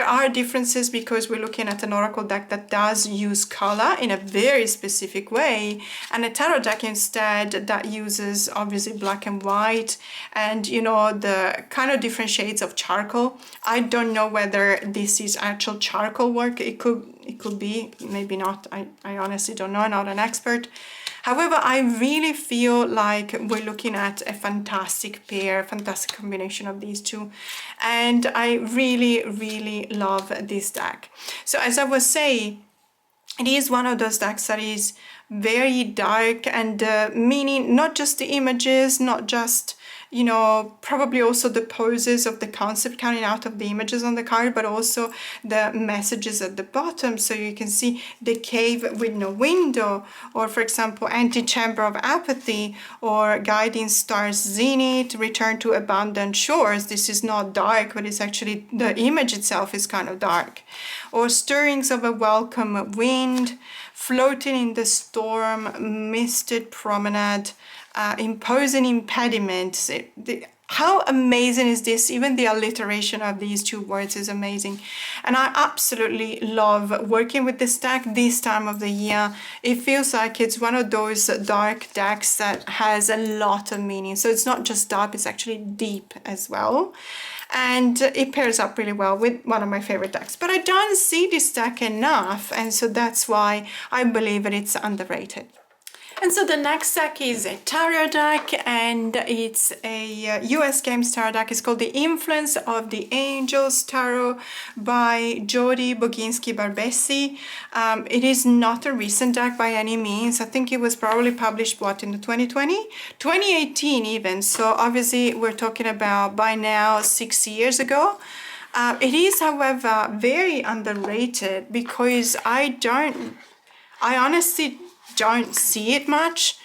are differences, because we're looking at an oracle deck that does use color in a very specific way, and a tarot deck instead that uses obviously black and white, and you know, the kind of different shades of charcoal. I don't know whether this is actual charcoal work. It could be, maybe not. I honestly don't know, I'm not an expert. However, I really feel like we're looking at a fantastic pair, fantastic combination of these two. And I really, really love this deck. So as I was saying, it is one of those decks that is very dark, and meaning not just the images, not just you know, probably also the poses of the concept coming out of the images on the card, but also the messages at the bottom. So you can see the cave with no window, or for example, antechamber of apathy, or guiding stars zenith, return to abundant shores. This is not dark, but it's actually, the image itself is kind of dark. Or stirrings of a welcome wind, floating in the storm, misted promenade, imposing impediments. How amazing is this? Even the alliteration of these two words is amazing. And I absolutely love working with this deck this time of the year. It feels like it's one of those dark decks that has a lot of meaning. So it's not just dark, it's actually deep as well. And it pairs up really well with one of my favorite decks. But I don't see this deck enough, and so that's why I believe that it's underrated. And so the next deck is a tarot deck, and it's a US Games tarot deck. It's called The Influence of the Angels Tarot by Jody Boginski-Barbesi. It is not a recent deck by any means. I think it was probably published, what, in the 2020? 2018 even. So obviously we're talking about by now 6 years ago. It is, however, very underrated because I honestly don't see it much,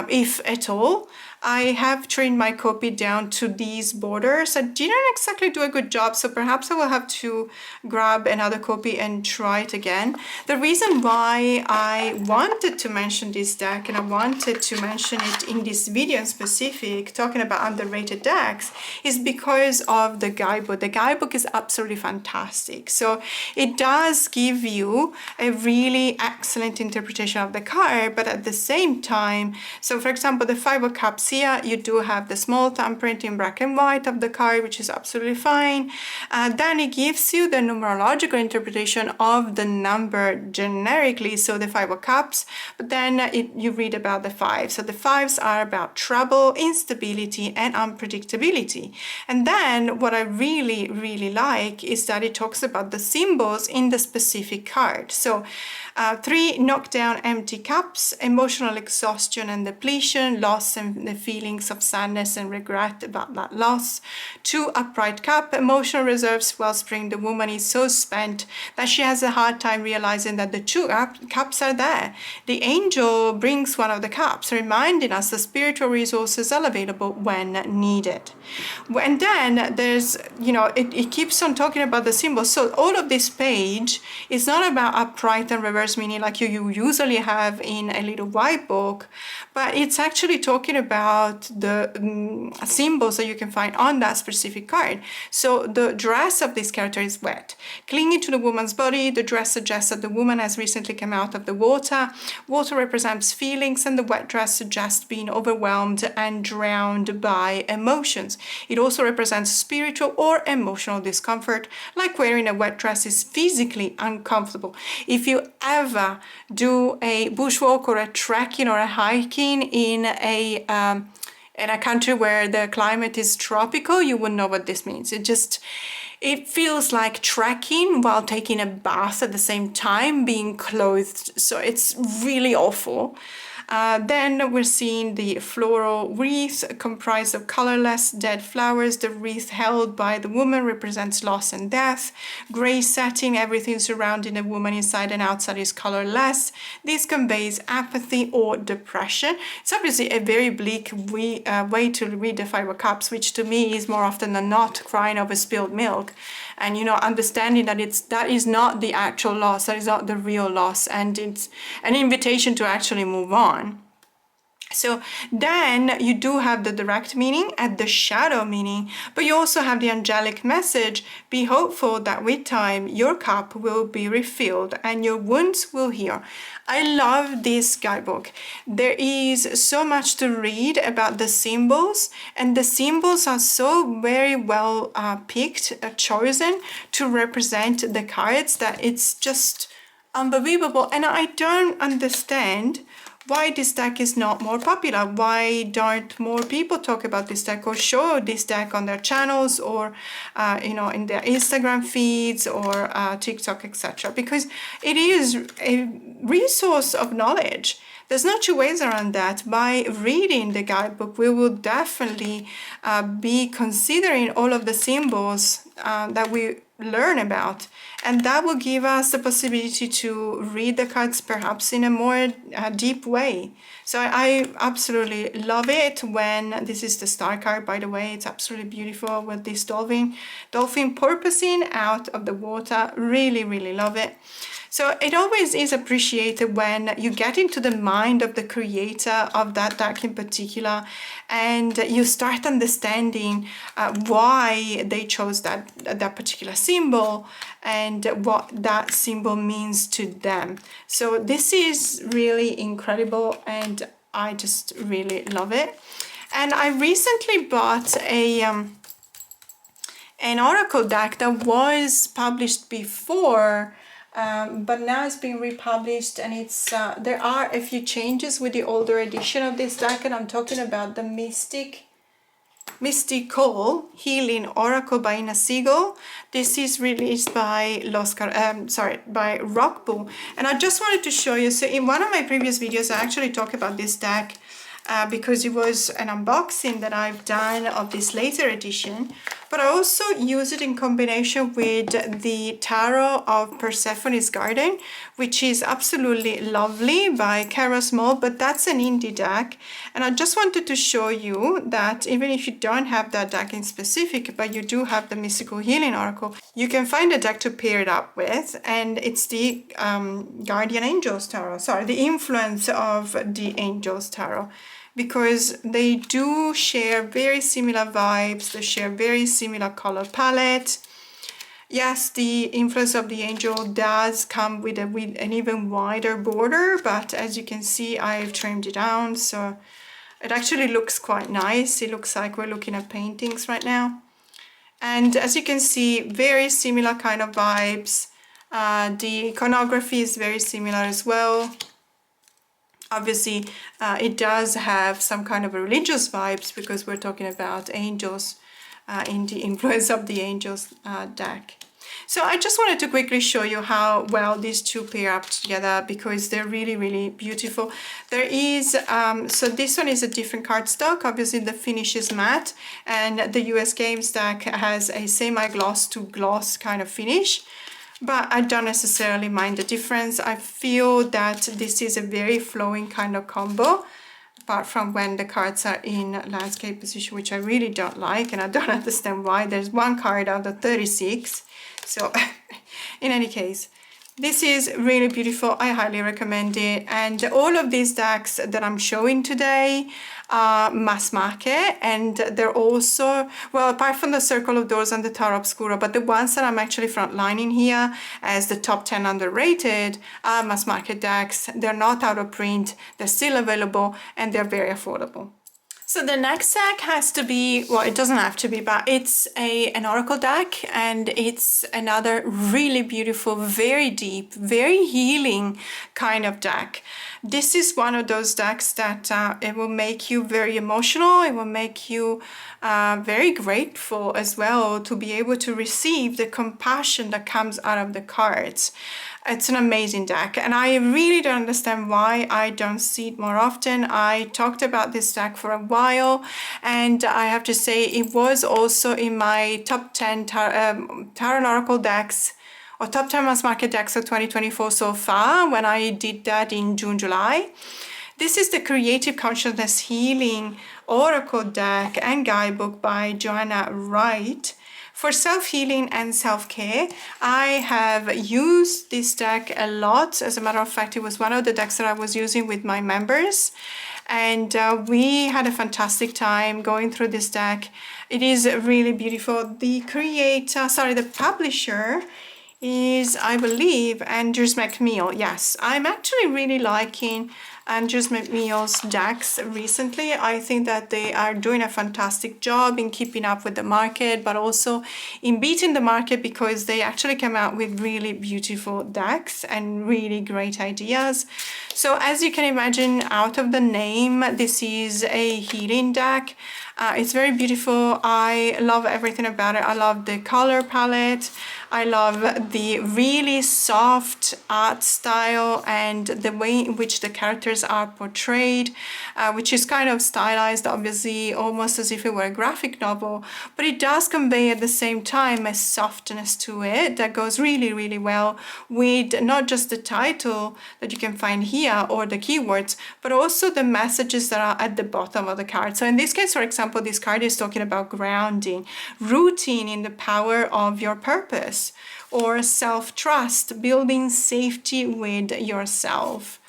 if at all. I have trimmed my copy down to these borders. I didn't exactly do a good job, so perhaps I will have to grab another copy and try it again. The reason why I wanted to mention this deck, and I wanted to mention it in this video in specific, talking about underrated decks, is because of the guidebook. The guidebook is absolutely fantastic. So it does give you a really excellent interpretation of the card, but at the same time, so for example, the Five of Cups here, you do have the small thumbprint in black and white of the card, which is absolutely fine. Then it gives you the numerological interpretation of the number generically, so the Five of Cups, but then you read about the fives. So the fives are about trouble, instability, and unpredictability. And then what I really, really like is that it talks about the symbols in the specific card. So 3 knockdown empty cups, emotional exhaustion and depletion, loss and the feelings of sadness and regret about that loss. 2 upright cup, emotional reserves wellspring. The woman is so spent that she has a hard time realizing that the 2 cups are there. The angel brings one of the cups, reminding us the spiritual resources are available when needed. And then there's, you know, it keeps on talking about the symbols. So all of this page is not about upright and reverse meaning like you usually have in a little white book, but it's actually talking about the symbols that you can find on that specific card. So the dress of this character is wet, clinging to the woman's body. The dress suggests that the woman has recently come out of the water. Water represents feelings, and the wet dress suggests being overwhelmed and drowned by emotions. It also represents spiritual or emotional discomfort, like wearing a wet dress is physically uncomfortable. If you ever do a bushwalk or a trekking or a hiking in a country where the climate is tropical, you would know what this means. It feels like trekking while taking a bath at the same time, being clothed. So it's really awful. Then we're seeing the floral wreath comprised of colorless dead flowers. The wreath held by the woman represents loss and death. Gray satin, everything surrounding the woman inside and outside is colorless. This conveys apathy or depression. It's obviously a very bleak way to read the Five of Cups, which to me is more often than not crying over spilled milk. And, you know, understanding that that is not the actual loss, that is not the real loss, and it's an invitation to actually move on. So then you do have the direct meaning and the shadow meaning, but you also have the angelic message. Be hopeful that with time your cup will be refilled and your wounds will heal. I love this guidebook. There is so much to read about the symbols, and the symbols are so very well picked, chosen to represent the cards, that it's just unbelievable. And I don't understand why this deck is not more popular. Why don't more people talk about this deck or show this deck on their channels, or you know, in their Instagram feeds or TikTok, etc.? Because it is a resource of knowledge There's no two ways around that. By reading the guidebook, we will definitely be considering all of the symbols that we learn about, and that will give us the possibility to read the cards perhaps in a more deep way. So I absolutely love it. When this is the star card, by the way, it's absolutely beautiful with this dolphin porpoising out of the water. Really, really love it. So it always is appreciated when you get into the mind of the creator of that deck in particular, and you start understanding why they chose that particular symbol and what that symbol means to them. So this is really incredible, and I just really love it. And I recently bought an oracle deck that was published before, but now it's being republished, and it's there are a few changes with the older edition of this deck, and I'm talking about the Mystical Healing Oracle by Ina Siegel. This is released by by Rockpool, and I just wanted to show you. So in one of my previous videos, I actually talked about this deck because it was an unboxing that I've done of this later edition, but I also use it in combination with the Tarot of Persephone's Garden, which is absolutely lovely by Cara Small, but that's an indie deck. And I just wanted to show you that even if you don't have that deck in specific, but you do have the Mystical Healing Oracle, you can find a deck to pair it up with, and it's the Guardian Angels Tarot, the Influence of the Angels Tarot, because they do share very similar vibes, they share very similar color palette. Yes, the Influence of the Angel does come with an even wider border, but as you can see, I've trimmed it down, so it actually looks quite nice. It looks like we're looking at paintings right now. And as you can see, very similar kind of vibes. The iconography is very similar as well. Obviously, it does have some kind of religious vibes because we're talking about angels in the Influence of the Angels deck. So I just wanted to quickly show you how well these two pair up together, because they're really, really beautiful. There is, so this one is a different cardstock. Obviously the finish is matte, and the US Games deck has a semi-gloss to gloss kind of finish. But I don't necessarily mind the difference. I feel that this is a very flowing kind of combo, apart from when the cards are in landscape position, which I really don't like, and I don't understand why. There's one card out of 36. So in any case, this is really beautiful. I highly recommend it. And all of these decks that I'm showing today are mass market, and they're also, well, apart from the Circle of Doors and the Tarot Obscura, but the ones that I'm actually frontlining here as the top 10 underrated are mass market decks. They're not out of print, they're still available, and they're very affordable. So the next deck has to be, well, it doesn't have to be, but it's an oracle deck, and it's another really beautiful, very deep, very healing kind of deck. This is one of those decks that it will make you very emotional. It will make you very grateful as well to be able to receive the compassion that comes out of the cards. It's an amazing deck, and I really don't understand why I don't see it more often. I talked about this deck for a while, and I have to say it was also in my top 10 Tarot and Oracle decks, or top 10 mass market decks of 2024 so far, when I did that in June, July. This is the Creative Consciousness Healing Oracle deck and guidebook by Joanna Wright. For self-healing and self-care, I have used this deck a lot. As a matter of fact, it was one of the decks that I was using with my members, and we had a fantastic time going through this deck. It is really beautiful. The publisher is, I believe, Andrews McMeel. Yes, I'm actually really liking Andrews McMeel's decks recently. I think that they are doing a fantastic job in keeping up with the market, but also in beating the market, because they actually come out with really beautiful decks and really great ideas. So as you can imagine out of the name, this is a healing deck. It's very beautiful. I love everything about it. I love the color palette. I love the really soft art style and the way in which the characters are portrayed, which is kind of stylized, obviously, almost as if it were a graphic novel, but it does convey at the same time a softness to it that goes really, really well with not just the title that you can find here or the keywords, but also the messages that are at the bottom of the card. So in this case, for example, this card is talking about grounding, rooting in the power of your purpose, or self-trust, building safety with yourself.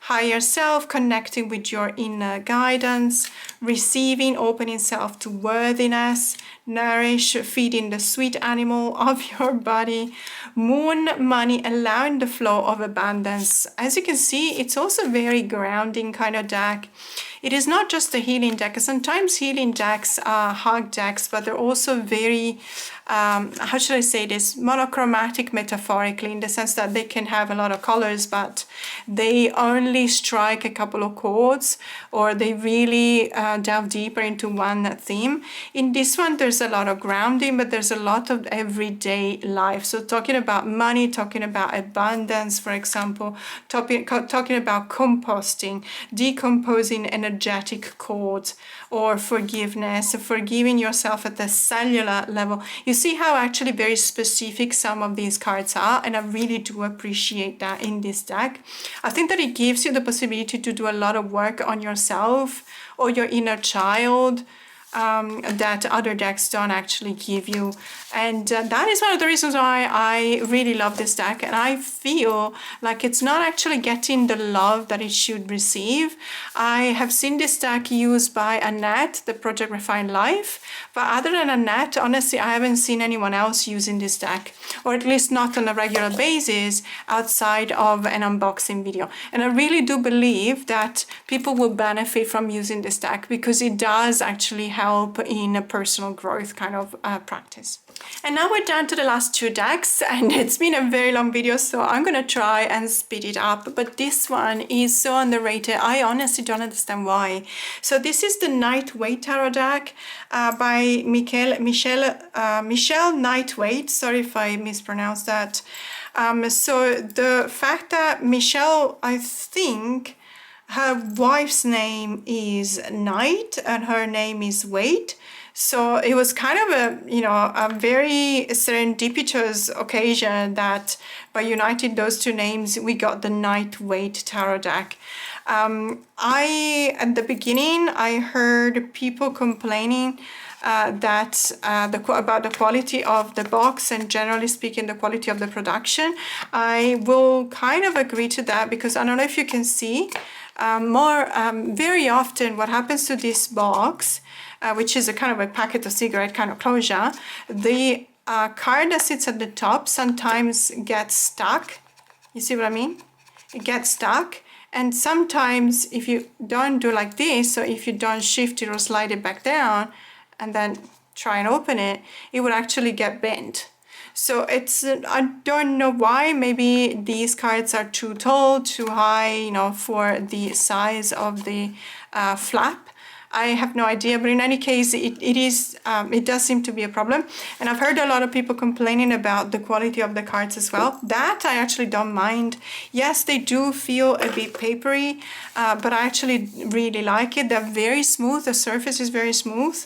Higher self, connecting with your inner guidance, receiving, opening self to worthiness, nourish, feeding the sweet animal of your body, moon, money, allowing the flow of abundance. As you can see, it's also very grounding kind of deck. It is not just a healing deck. Sometimes healing decks are hug decks, but they're also very, how should I say this, monochromatic metaphorically, in the sense that they can have a lot of colors, but they only strike a couple of chords, or they really delve deeper into one theme. In this one, there's a lot of grounding, but there's a lot of everyday life. So talking about money, talking about abundance, for example, talking about composting, decomposing energetic chords, or forgiveness, forgiving yourself at the cellular level. You see how actually very specific some of these cards are, and I really do appreciate that in this deck. I think that it gives you the possibility to do a lot of work on yourself or your inner child, that other decks don't actually give you. And that is one of the reasons why I really love this deck, and I feel like it's not actually getting the love that it should receive. I have seen this deck used by Annette, the Project Refined Life, but other than Annette, honestly, I haven't seen anyone else using this deck, or at least not on a regular basis outside of an unboxing video. And I really do believe that people will benefit from using this deck, because it does actually help in a personal growth kind of practice. And now we're down to the last two decks, and it's been a very long video, so I'm gonna try and speed it up, but this one is so underrated. I honestly don't understand why. So this is the Nightweight Tarot deck by Michelle Nightweight. Sorry if I mispronounced that. So the fact that Michelle, I think her wife's name is Night and her name is Wait. So it was kind of a very serendipitous occasion that by uniting those two names, we got the Nightweight Tarot deck. At the beginning, I heard people complaining about the quality of the box, and generally speaking, the quality of the production. I will kind of agree to that, because I don't know if you can see, very often what happens to this box, which is a kind of a packet of cigarette kind of closure, the card that sits at the top sometimes gets stuck. You see what I mean? It gets stuck, and sometimes if you don't do like this, so if you don't shift it or slide it back down and then try and open it, it would actually get bent. So it's, I don't know why. Maybe these cards are too tall, too high, for the size of the flap. I have no idea, but in any case, it does seem to be a problem. And I've heard a lot of people complaining about the quality of the cards as well. That I actually don't mind. Yes, they do feel a bit papery, but I actually really like it. They're very smooth. The surface is very smooth.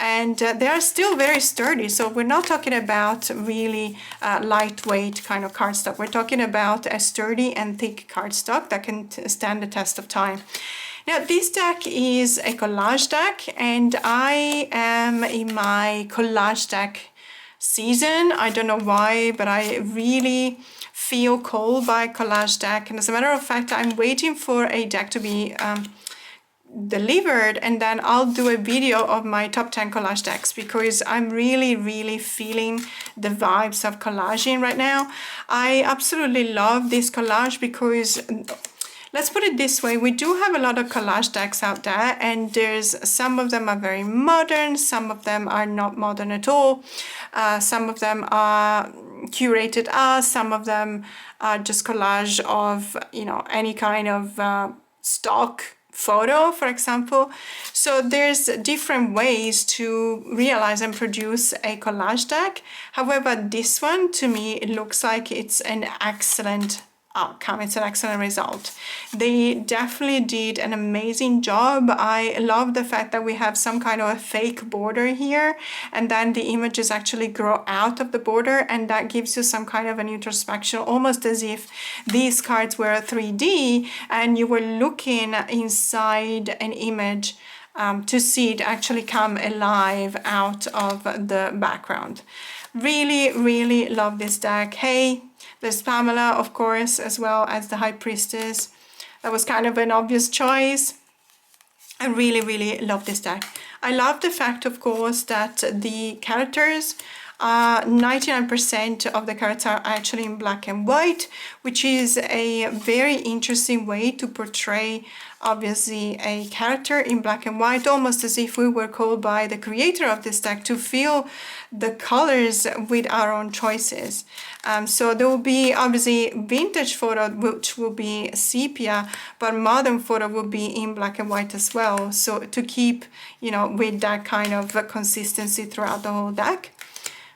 And they are still very sturdy. So we're not talking about really lightweight kind of cardstock. We're talking about a sturdy and thick cardstock that can stand the test of time. Now, this deck is a collage deck, and I am in my collage deck season. I don't know why, but I really feel called by collage deck. And as a matter of fact, I'm waiting for a deck to be delivered, and then I'll do a video of my top 10 collage decks, because I'm really, really feeling the vibes of collaging right now. I absolutely love this collage because, let's put it this way, we do have a lot of collage decks out there, and some of them are very modern, some of them are not modern at all, some of them are curated art, some of them are just collage of any kind of stock photo, for example. So there's different ways to realize and produce a collage deck. However, this one, to me, it looks like it's an excellent outcome. It's an excellent result. They definitely did an amazing job. I love the fact that we have some kind of a fake border here, and then the images actually grow out of the border, and that gives you some kind of an introspection, almost as if these cards were 3D and you were looking inside an image to see it actually come alive out of the background. Really, really love this deck. Hey, there's Pamela, of course, as well as the High Priestess. That was kind of an obvious choice. I really, really love this deck. I love the fact, of course, that the characters, 99% of the cards are actually in black and white, which is a very interesting way to portray, obviously, a character in black and white, almost as if we were called by the creator of this deck to feel the colors with our own choices. So there will be obviously vintage photo, which will be sepia, but modern photo will be in black and white as well. So to keep, you know, with that kind of consistency throughout the whole deck.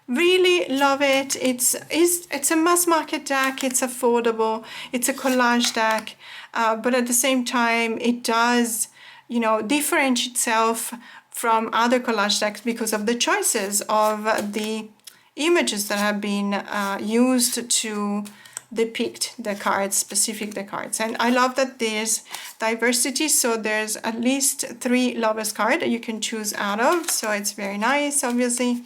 Really love it. It's a mass market deck. It's affordable. It's a collage deck, but at the same time, it does, you know, differentiate itself from other collage decks because of the choices of the images that have been used to depict the cards, specific the cards. And I love that there's diversity, so there's at least 3 lovers card that you can choose out of, so it's very nice, obviously.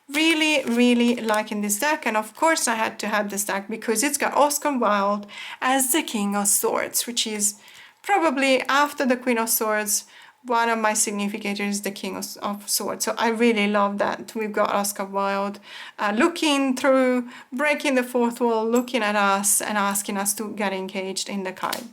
Really, really liking this deck, and of course I had to have this deck because it's got Oscar Wilde as the King of Swords, which is probably, after the Queen of Swords, one of my significators, the King of Swords. So I really love that we've got Oscar Wilde looking through, breaking the fourth wall, looking at us and asking us to get engaged in the card.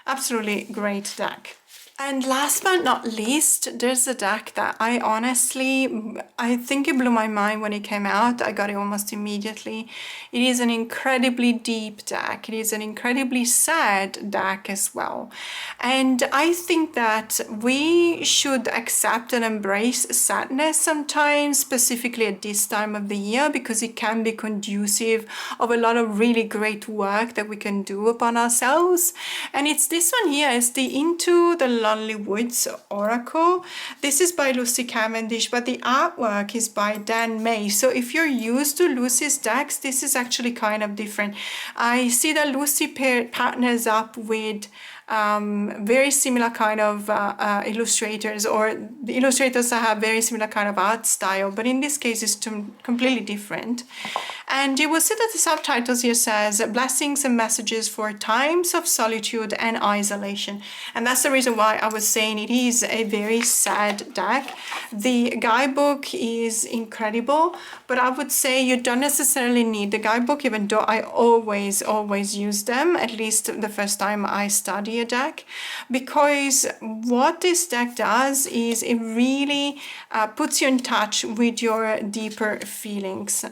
Absolutely great deck. And last but not least, there's a deck that I think it blew my mind when it came out. I got it almost immediately. It is an incredibly deep deck. It is an incredibly sad deck as well. And I think that we should accept and embrace sadness sometimes, specifically at this time of the year, because it can be conducive of a lot of really great work that we can do upon ourselves. And it's this one here, it's the Into the Lonely Woods Oracle. This is by Lucy Cavendish, but the artwork is by Dan May. So if you're used to Lucy's decks, this is actually kind of different. I see that Lucy partners up with very similar kind of illustrators, or the illustrators that have very similar kind of art style, but in this case it's completely different. And you will see that the subtitles here says blessings and messages for times of solitude and isolation, and that's the reason why I was saying it is a very sad deck. The guidebook is incredible, but I would say you don't necessarily need the guidebook, even though I always use them, at least the first time I study a deck, because what this deck does is it really puts you in touch with your deeper feelings.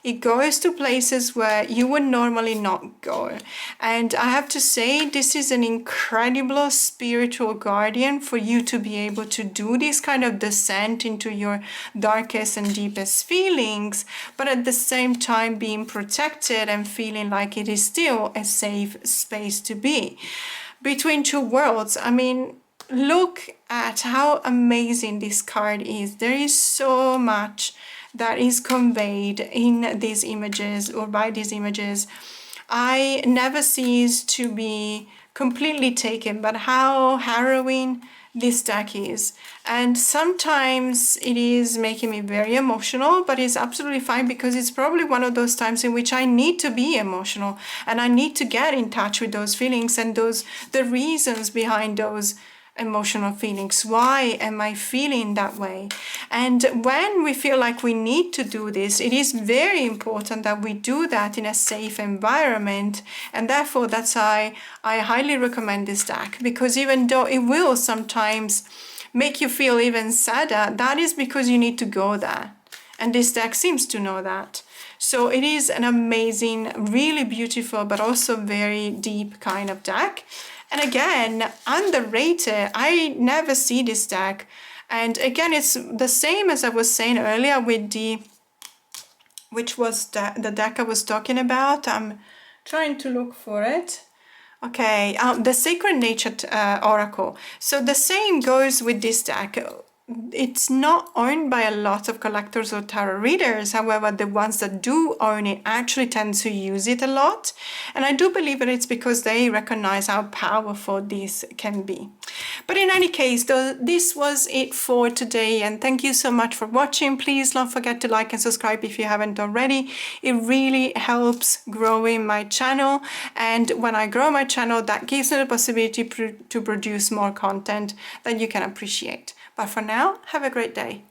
It goes to places where you would normally not go, and I have to say this is an incredible spiritual guardian for you to be able to do this kind of descent into your darkest and deepest feelings, but at the same time being protected and feeling like it is still a safe space to be. Between two worlds, I mean, look at how amazing this card is. There is so much that is conveyed in these images, or by these images. I never cease to be completely taken by how harrowing this deck is. And sometimes it is making me very emotional, but it's absolutely fine, because it's probably one of those times in which I need to be emotional and I need to get in touch with those feelings and the reasons behind those emotional feelings. Why am I feeling that way? And when we feel like we need to do this, it is very important that we do that in a safe environment, and therefore that's why I highly recommend this deck, because even though it will sometimes make you feel even sadder, that is because you need to go there, and this deck seems to know that. So it is an amazing, really beautiful, but also very deep kind of deck. And again, underrated. I never see this deck. And again, it's the same as I was saying earlier with which was the deck I was talking about. I'm trying to look for it. Okay, the Sacred Nature Oracle. So the same goes with this deck. It's not owned by a lot of collectors or tarot readers. However, the ones that do own it actually tend to use it a lot. And I do believe that it's because they recognize how powerful this can be. But in any case, this was it for today. And thank you so much for watching. Please don't forget to like and subscribe if you haven't already. It really helps growing my channel. And when I grow my channel, that gives me the possibility to produce more content that you can appreciate. But for now, have a great day.